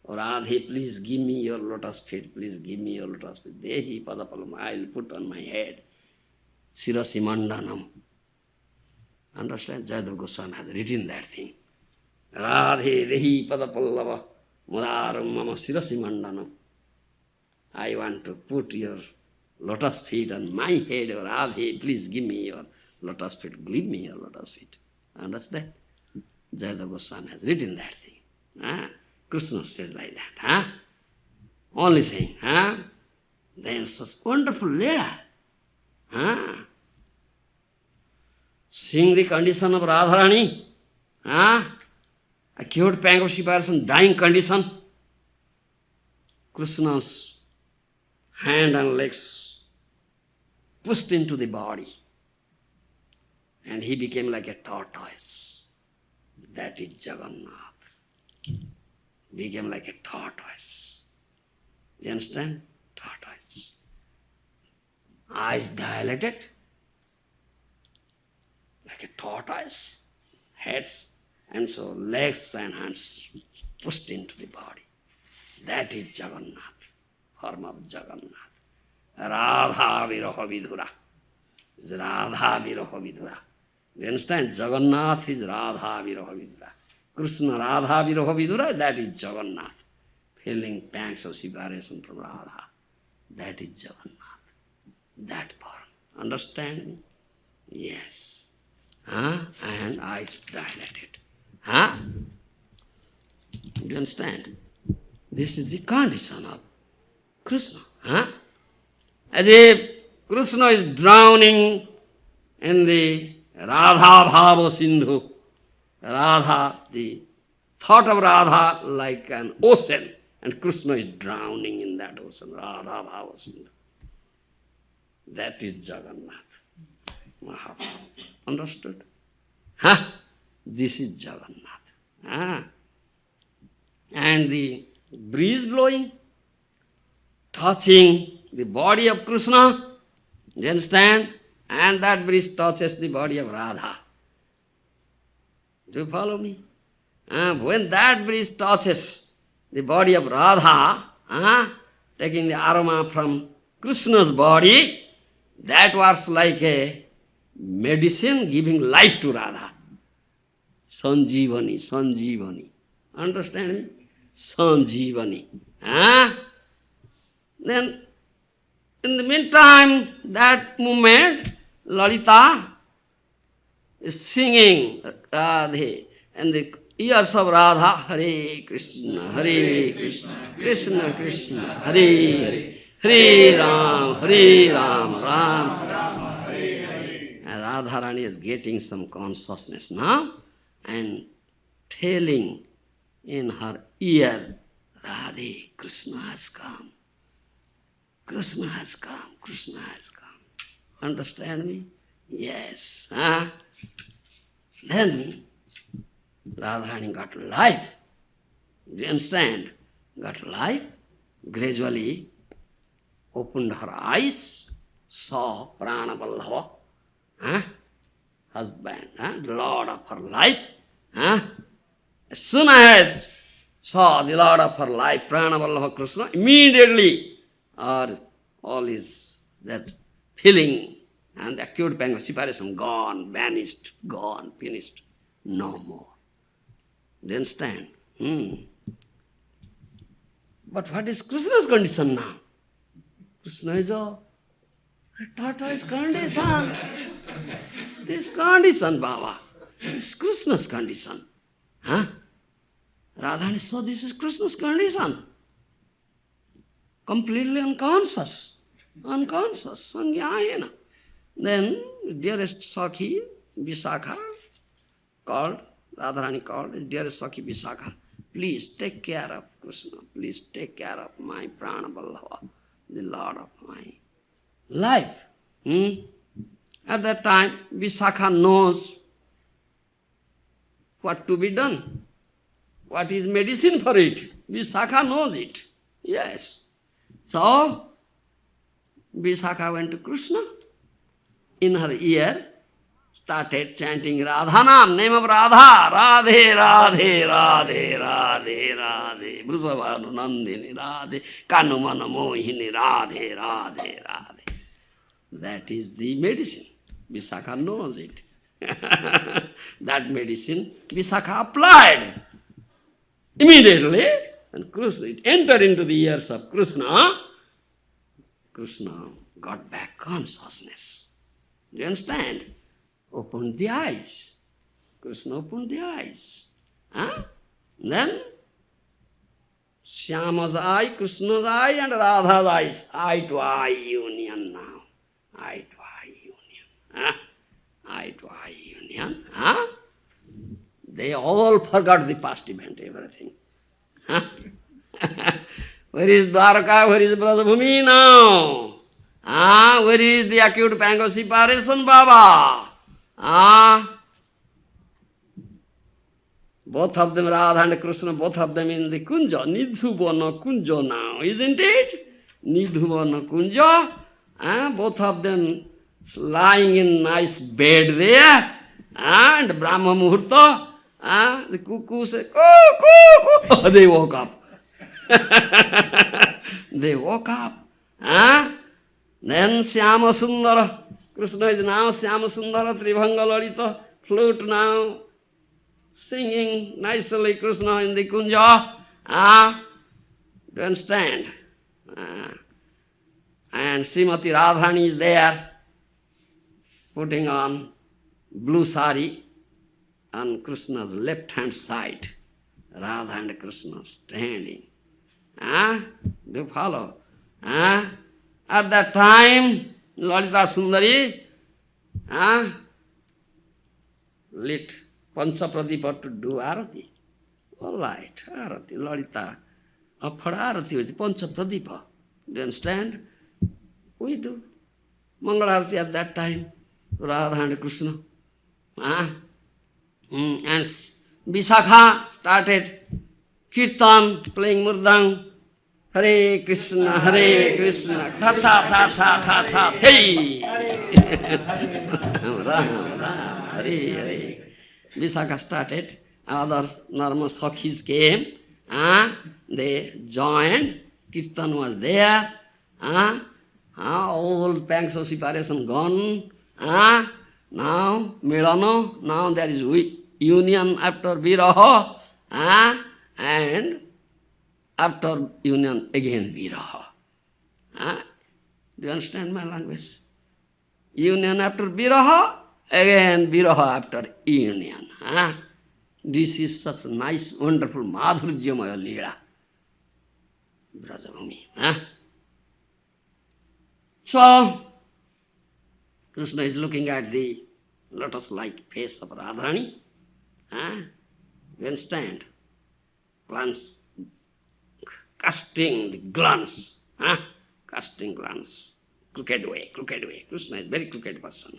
Oh, Radhe, please give me your lotus feet, please give me your lotus feet. Dehi Padapallam, I will put on my head. Sirasi Mandanam. Understand? Jayadeva Goswami has written that thing. Radhe Dehi Padapallava Mudaram Mama Sirasi Mandanam. I want to put your lotus feet on my head. Or Radhe, please give me your lotus feet. Give me your lotus feet. Understand? Jayadeva Goswami has written that thing. Huh? Krishna says like that. Huh? Only saying. Huh? Then such wonderful Leela. Huh? Seeing the condition of Radharani, acute pang of separation, dying condition, Krishna's hand and legs pushed into the body, and he became like a tortoise. That is Jagannath. Became like a tortoise. You understand? Tortoise. Eyes dilated, like a tortoise, heads, and so legs and hands pushed into the body. That is Jagannath, form of Jagannath. Radha Viraha Vidhura. Is Radha Viraha Vidhura. You understand? Jagannath is Radha Viraha Vidhura. Krishna Radha Viraha Vidhura, that is Jagannath. Feeling pangs of separation from Radha. That is Jagannath. That form. Understand me? Yes. And eyes dilated. Do you understand? This is the condition of Krishna. As if Krishna is drowning in the Radha Bhava Sindhu. Radha, the thought of Radha like an ocean, and Krishna is drowning in that ocean, Radha Bhava Sindhu. That is Jagannath. Mahaprabhu. Understood? This is Jagannath. And the breeze blowing, touching the body of Krishna, you understand? And that breeze touches the body of Radha. Do you follow me? When that breeze touches the body of Radha, taking the aroma from Krishna's body, that was like a medicine giving life to Radha. Sanjeevani, Sanjeevani. Understand me? Sanjeevani. Then, in the meantime, that moment, Lalita is singing Radhe, and the ears of Radha, Hare Krishna, Krishna Krishna, Hare Hare, Hare Ram, Ram Ram. And Radharani is getting some consciousness now and telling in her ear, Radhe, Krishna has come. Krishna has come. Krishna has come. Understand me? Yes. Then Radharani got life. Do you understand? Got life. Gradually opened her eyes, saw Pranavallabha, husband, the Lord of her life. As soon as saw the Lord of her life, Pranavallabha Krishna, immediately all is that feeling and the acute pang of separation gone, vanished, gone, finished, no more. Do you understand? But what is Krishna's condition now? Krishna is a tortoise condition. This condition, Baba, is Krishna's condition. Radharani saw this is Krishna's condition. Completely unconscious. Sangyayena. Then dearest Sakhi, Visakha, Radharani called, dearest Sakhi Visakha, please take care of Krishna, please take care of my Pranavallabha, the Lord of my life. At that time, Visakha knows what to be done, what is medicine for it. Visakha knows it, yes. So, Visakha went to Krishna, in her ear, started chanting Radhanam, name of Radha, Radhe, Radhe, Radhe, Radhe, Radhe, Brusavanu Nandini, Radhe, Kanumana Mohini, Radhe, Radhe, Radhe. That is the medicine. Visakha knows it. That medicine Visakha applied immediately, and Krishna, it entered into the ears of Krishna. Krishna got back consciousness. Do you understand? Opened the eyes. Krishna opened the eyes. Then Shyama's eye, Krishna's eye, and Radha's eyes. Eye to eye union now. Eye to eye union. Eye to eye union. They all forgot the past event, everything. Where is Dwarka? Where is Brajabhumi now? Where is the acute pang of separation, Baba? Both of them, Radha and Krishna, both of them in the Kunja, Nidhuvana Kunja now, isn't it? Nidhuvana Kunja, both of them lying in nice bed there, and Brahma Muhurta, the cuckoo said, coo, coo, coo. They woke up. They woke up. Then Shyama Sundara, Krishna is now Shyama Sundara, Tribhanga Lalita, flute now, singing nicely Krishna in the Kunja. Do you understand? And Srimati Radharani is there, putting on blue sari on Krishna's left hand side. Radha and Krishna standing. Do you follow? At that time, Lalita Sundari lit Panchapradipa to do arati. All right, arati, Lalita. Offered arati with Panchapradipa. Do you understand? We do. Mangalarati at that time, Radha and Krishna. And Visakha started Kirtan, playing Murdang. Hare Krishna, tha tha tha tha tha tha, hey! Ram, Hare. Visakha started, other normal Sakhis came, they joined, Kirtan was there, all pangs of separation gone, now Milano, now there is union after Viraha, and after union again Viraha. Do you understand my language? Union after Viraha, again Viraha after union. This is such nice, wonderful Madhurjamaya Leela. Brajabhumi. So, Krishna is looking at the lotus-like face of Radharani. You understand? Glance, casting the glance, casting glance, crooked way. Krishna is very crooked person,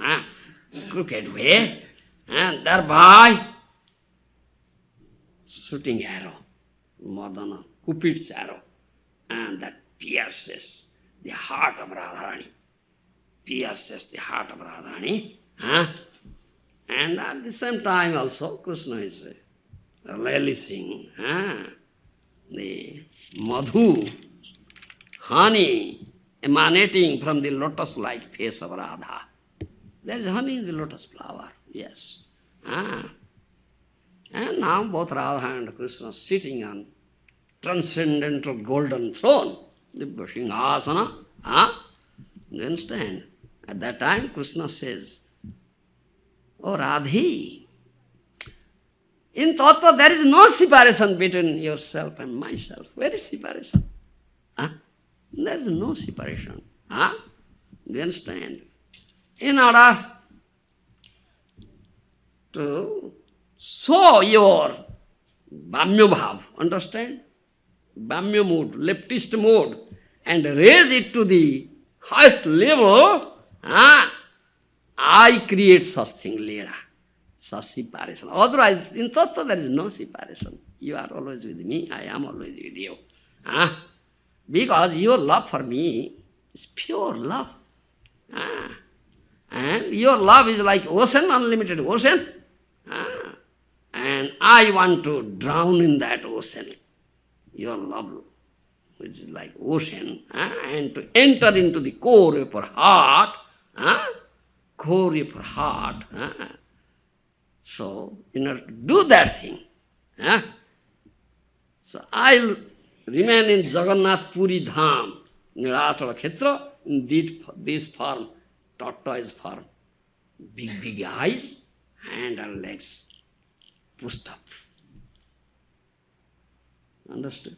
crooked way, and thereby shooting arrow, Madana, Cupid's arrow, and that pierces the heart of Radharani. And at the same time also Krishna is relishing the madhu, honey emanating from the lotus-like face of Radha. There is honey in the lotus flower, yes. And now both Radha and Krishna sitting on transcendental golden throne, the Singhasana. You understand? At that time Krishna says, "Oh Radhi, in Tattva there is no separation between yourself and myself." Where is separation? There is no separation. Do you understand? In order to show your Bhamya Bhav, understand? Bhamya mood, leftist mood, and raise it to the highest level, I create such thing, Leela. Such separation. Otherwise, in Tattva there is no separation. You are always with me, I am always with you. Because your love for me is pure love. And your love is like ocean, unlimited ocean. And I want to drown in that ocean. Your love, which is like ocean, and to enter into the core of your heart, So, in order to do that thing, so I'll remain in Jagannath Puri Dham, Nilasala Khetra, in this form, tortoise form, big eyes, hand and legs pushed up. Understood?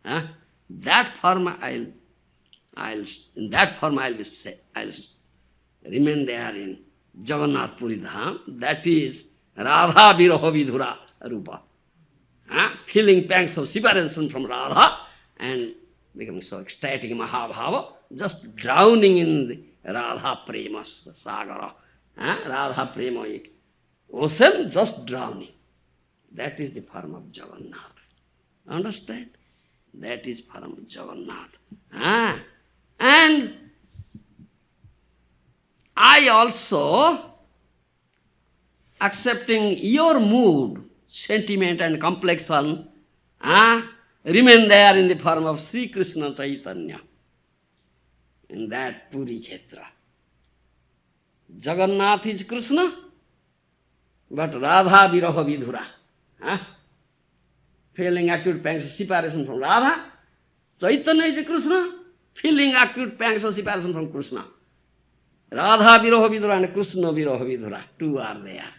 That form I'll remain there in Jagannath Puri Dham. That is Radha Viraha Vidhura Rupa. Feeling pangs of separation from Radha and becoming so ecstatic Mahabhava, just drowning in the Radha Prema Sagara. Radha Prema ocean, just drowning. That is the form of Jagannath. Understand? That is form of Jagannath. And I also, accepting your mood, sentiment and complexion, remain there in the form of Sri Krishna Chaitanya, in that Puri Khetra. Jagannath is Krishna, but Radha Viraha Vidhura. Feeling acute pangs of separation from Radha. Chaitanya is Krishna, feeling acute pangs of separation from Krishna. Radha Viraha Vidhura and Krishna Viraha Vidhura, two are there.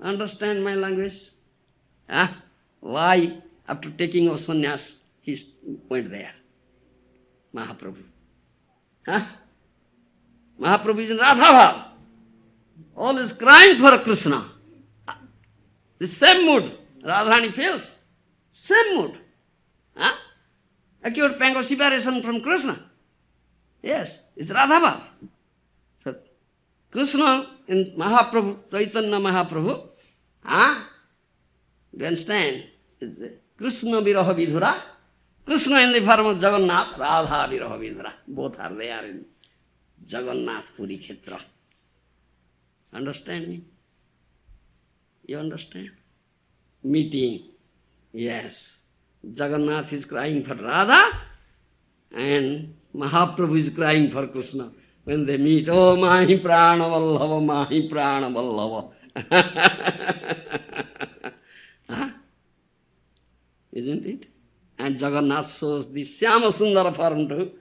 Understand my language? Why, after taking of sannyas, he went there? Mahaprabhu. Mahaprabhu is in Radha Bhav. All is crying for Krishna. The same mood Radharani feels. Same mood. Acute pang of separation from Krishna. Yes, it's Radha Bhav. So, Krishna in Mahaprabhu, Chaitanya Mahaprabhu, do you understand? It's Krishna Viraha Vidhura. Krishna in the form of Jagannath, Radha Viraha Vidhura. Both are there in Jagannath Puri Khetra. Understand me? You understand? Meeting. Yes. Jagannath is crying for Radha and Mahaprabhu is crying for Krishna. When they meet, oh Mahi Prana Vallava, Mahi Prana Vallava. Isn't it? And Jagannath shows the Syama Sundara form to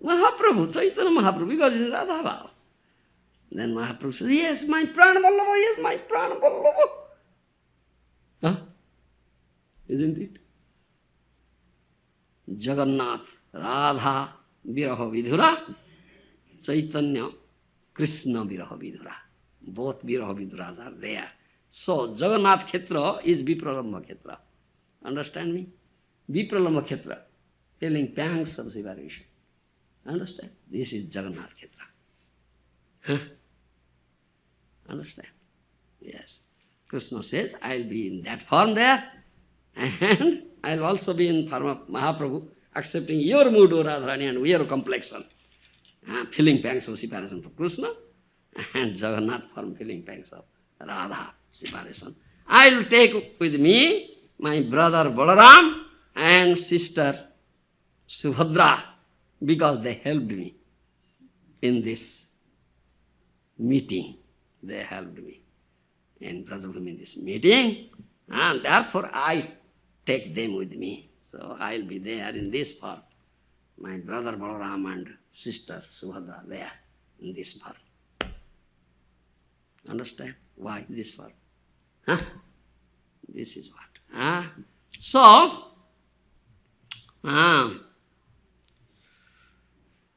Mahaprabhu, Chaitanya Mahaprabhu, because it's Radha Bhav. Then Mahaprabhu says, yes, my Prana Vallava, yes, my Prana Vallava. Isn't it? Jagannath, Radha, Viraha Vidhura, Chaitanya, Krishna Viraha Vidura. Both Viraha Viduras are there. So Jagannath Khetra is Vipralambha Khetra. Understand me? Vipralambha Khetra, feeling pangs of separation. Understand? This is Jagannath Khetra. Huh? Understand? Yes. Krishna says, I'll be in that form there, and I'll also be in form of Mahaprabhu, accepting your mood, O Radharani, and your complexion. Feeling pangs of separation from Krishna, and Jagannath form feeling pangs of Radha separation. I'll take with me my brother Balaram and sister Subhadra, because they helped me in this meeting. They helped me in Brajabhumi in this meeting, and therefore I take them with me. So I'll be there in this form. My brother Balaram and sister Subhadra there in this form. Understand? Why this form? Huh? This is what? So,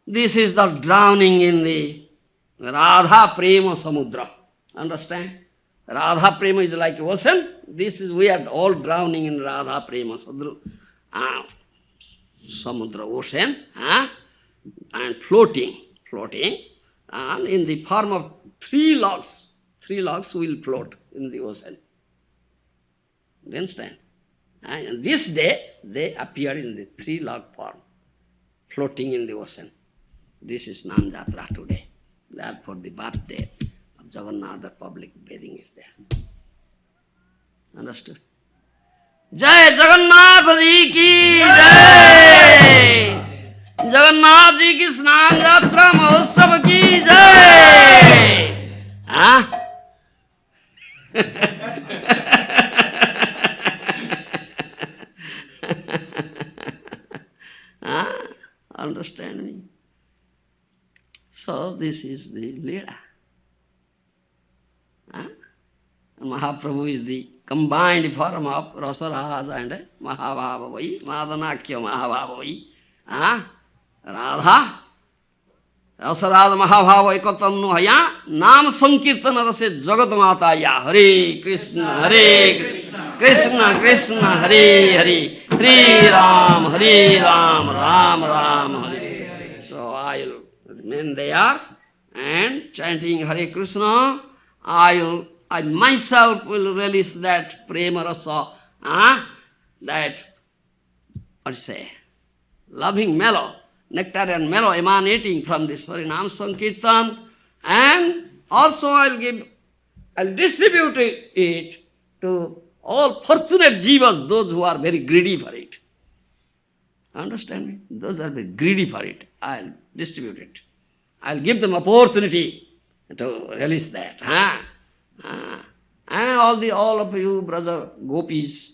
this is the drowning in the Radha Prema Samudra. Understand? Radha Prema is like ocean. We are all drowning in Radha Prema Samudra ocean, and floating, and in the form of three logs. Three logs will float in the ocean. You understand? And this day, they appear in the three log form, floating in the ocean. This is Snan Jatra today. Therefore, the birthday of Jagannath, the public bathing is there. Understood? Jai Jagannath Ji ki Jai! Jagannath Ji ki Snan Jatra Mahotsav ki Jai! Understand me? So this is the Leela. Mahaprabhu is the combined form of Rasaraj and Mahabhavavai, Madanakya Mahabhavavai. Radha, Rasaraj Mahabhava Ekatam Nuhaya, Nam Sankirtana Rase Jagat Mataya, Hare Krishna, Krishna Krishna, Hare Hare, Hare Ram, Ram Ram, Hare. So I'll remain there and chanting Hare Krishna. I myself will release that prema rasa, that, loving mellow, nectar and mellow emanating from this Harinam Sankirtan, and also I'll distribute it to all fortunate jivas, those who are very greedy for it. Understand me? Those are very greedy for it. I'll distribute it. I'll give them opportunity to release that. And all of you, brother gopis,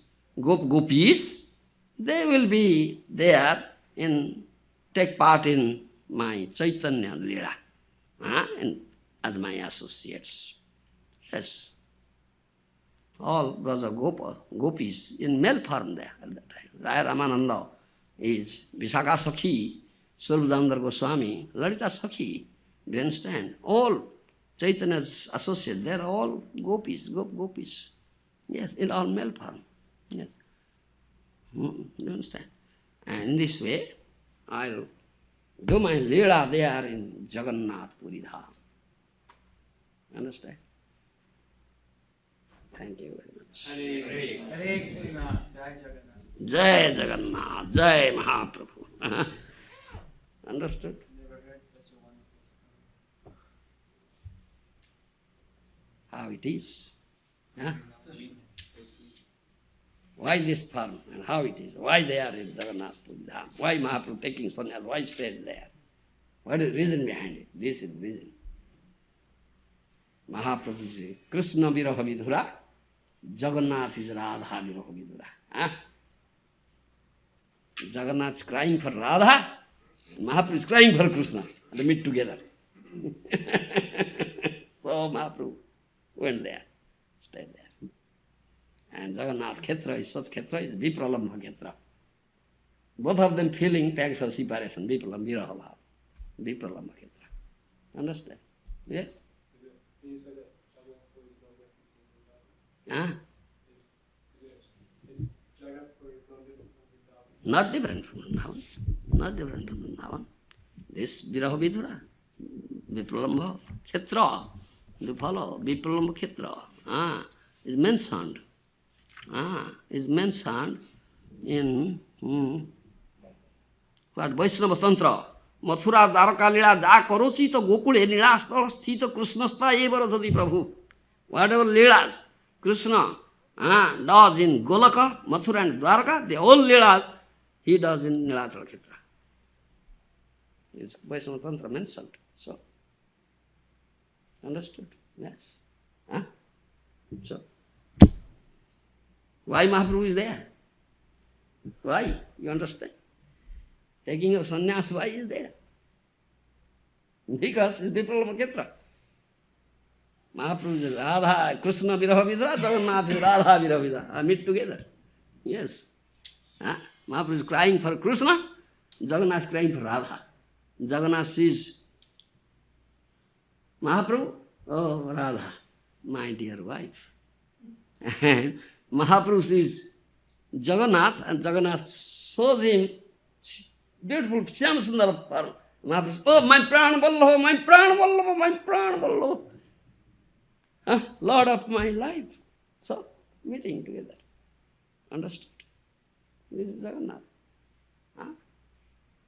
they will be there take part in my Chaitanya Leela, as my associates. Yes. All brother gopis in male form there at that time. Raya Ramananda is Vishaka Sakhi, Swarup Goswami, Lalita Sakhi. Do you understand? All Chaitanya's associates, they are all gopis. Yes, in all male form. Yes. Do you understand? And in this way, I'll do my Leela there in Jagannath Puri Dham. Understand? Thank you very much. Hare Krishna, Jai Jai Jagannath. Jagannath, Jai Mahaprabhu. Understood? Never heard such a wonderful story. How it is? Sweet, so sweet. Why this form and how it is? Why they are in Jagannath Puri Dham? Why Mahaprabhu taking sannyas? Why stayed there? What is the reason behind it? This is the reason. Mahaprabhu is Krishna Viraha Vidura, Jagannath is Radha Viraha Vidura. Jagannath is crying for Radha, Mahaprabhu is crying for Krishna. They meet together. So Mahaprabhu went there, stayed there. And Jagannath Khetra is such Khetra, is Vipralambha Khetra. Both of them feeling pangs of separation, Vipralambha Khetra. Understand? Yes? You said that Jagat for his love with Huh? is Jagat for his love with Vrindavan? Not different from Vrindavan. Not different from Vrindavan. This Viraha Vidura, Vipralambha Kshetra, you follow, Vipralambha Kshetra, is mentioned. Is mentioned in what Vaishnava Tantra. Mathura Dwarka लीला जा करोची तो गोकुले लीला स्थल स्थित कृष्णस्थ एव रजति प्रभु. Whatever leelas Krishna does in Golaka, Mathura and Dwarka, the whole leelas he does in Nilachal Kshetra. It's Vaishnava Tantra mentioned. So, understood? Yes. So, why Mahaprabhu is there? Why? You understand? Taking of sannyas, why is there? Because it's Vipralambha Kshetra. Mahaprabhu is Radha, Krishna Viraha Vidura, Jagannath is Radha Viraha Vidura. Meet together. Yes. Mahaprabhu is crying for Krishna, Jagannath is crying for Radha. Jagannath sees Mahaprabhu, oh Radha, my dear wife. And Mahaprabhu sees Jagannath, and Jagannath shows him beautiful Shyam Sundara Parva. Mahaprabhu says, oh, my Pran Vallabha, my Pran Vallabha, my Pran Vallabha. Lord of my life. So, meeting together. Understood? This is Jagannath.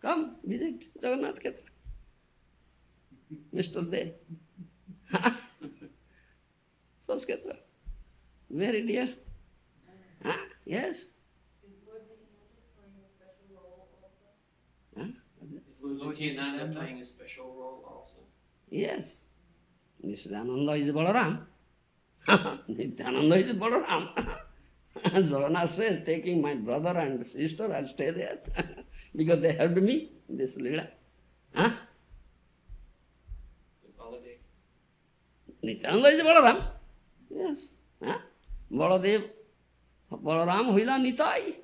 Come, visit Jagannath Kshetra. Mr. Dev. Sanskrit. Very dear. Yes. Lord Nityananda playing a special role also? Yes. Nityananda is Balaram. Nityananda is Balaram. Jagannath says, taking my brother and sister, I'll stay there. Because they helped me in this Leela. So Baladev. Nityananda is Balaram. Yes. Baladev, Balaram huila Nitai.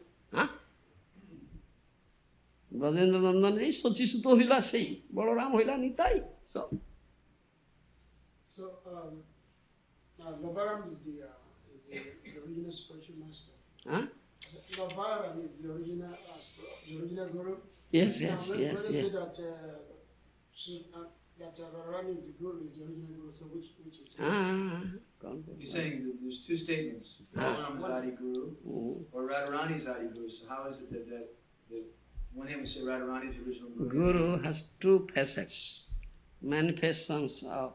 Brajendra Nandan is Sachisuto huila sei. Balaram huila Nitai. So, Balaram is the original spiritual master. So, Balaram is the original guru. yes. When they say that Balaram is the guru, is the original guru, so which is? He's saying that there's two statements. Balaram is Adi Guru, or Radharani is Adi Guru. So how is it that one hand we say Radharani is the original Guru? Guru has two facets. Manifestations of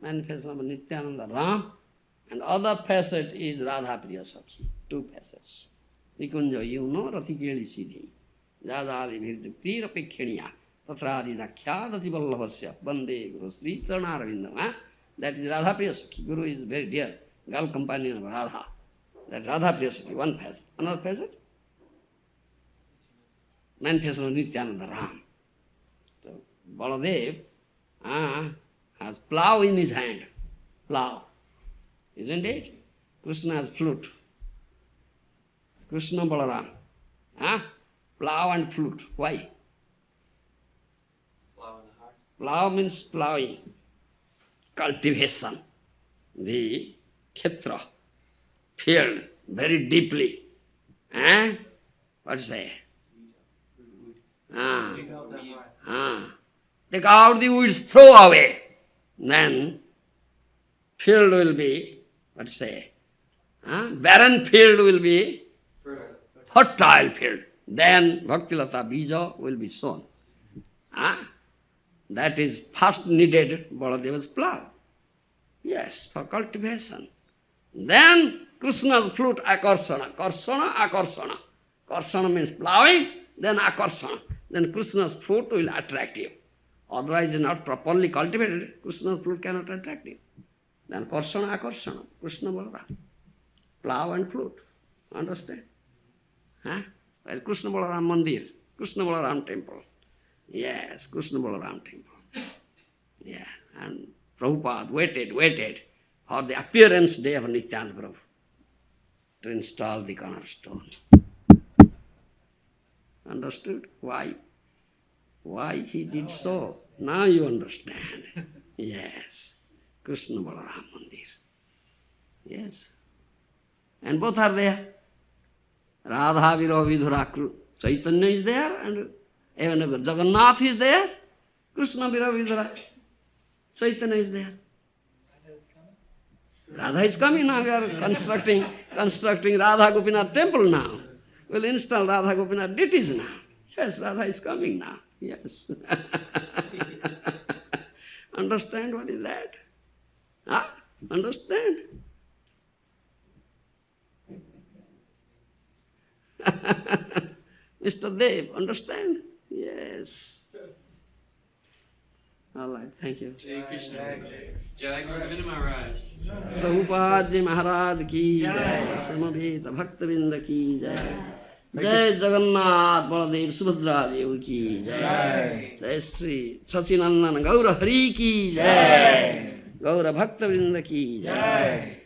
Nityananda Ram, and other facet is Radha Priya Sakshi. Two facets. Nikunja, you know, Ratikeli Siddhi. Jadali Virjukti Rapikhiniya. Tatradi Nakhyadati Vallabhasya. Bande Guru Sri Charanaravinda. That is Radha Priya Sakhi. Guru is very dear. Girl companion of Radha. That is Radha Priya Sakhi. One facet. Another facet? Manifestation of Nityananda Ram. So, Baladev has plough in his hand. Plough. Isn't it? Krishna has flute. Krishna Balaram. Plough and flute. Why? Plow in the heart. Plough means ploughing. Cultivation. The Kshetra. Field very deeply. What is that? Take out the weeds, throw away. Then field will be, barren field will be fertile field. Then Bhaktilata Bija will be sown. That is first needed Baladeva's plough. Yes, for cultivation. Then Krishna's flute akarsana. Akarsana. Karsana means ploughing, then akarsana. Then Krishna's flute will attract you. Otherwise, not properly cultivated, Krishna's flute cannot attract you. Then karsana, akarsana, Krishna Balaram. Plough and flute. Understand? Well, Krishna Balaram Mandir, Krishna Balaram temple. Yes, Krishna Balaram temple. Yeah, and Prabhupada waited for the appearance day of Nityananda Prabhu to install the cornerstone. Understood? Why? Why he did so? Now you understand. Yes. Krishna Balaram Mandir. Yes. And both are there. Radha Viraha Vidhura Chaitanya is there, and even Jagannath is there. Krishna Viraha Vidhura Chaitanya is there. Radha is coming now. We are constructing Radha Gopinath temple now. We'll install Radha Gopinath deities now. Yes, Radha is coming now. Yes. Understand what is that? Huh? Understand? Mr. Dev, understand? Yes. All right, thank you. Jai Krishna. Jai Guru Maharaj. Prabhupada Ji Maharaj ki jai, Samaveta Bhaktavinda ki jai. Jai Jagannath Baladev Subhadra Dev ki jai. Jai Sri Sachinandan Gaura Hari ki jai. Gaura Bhaktavinda ki jai.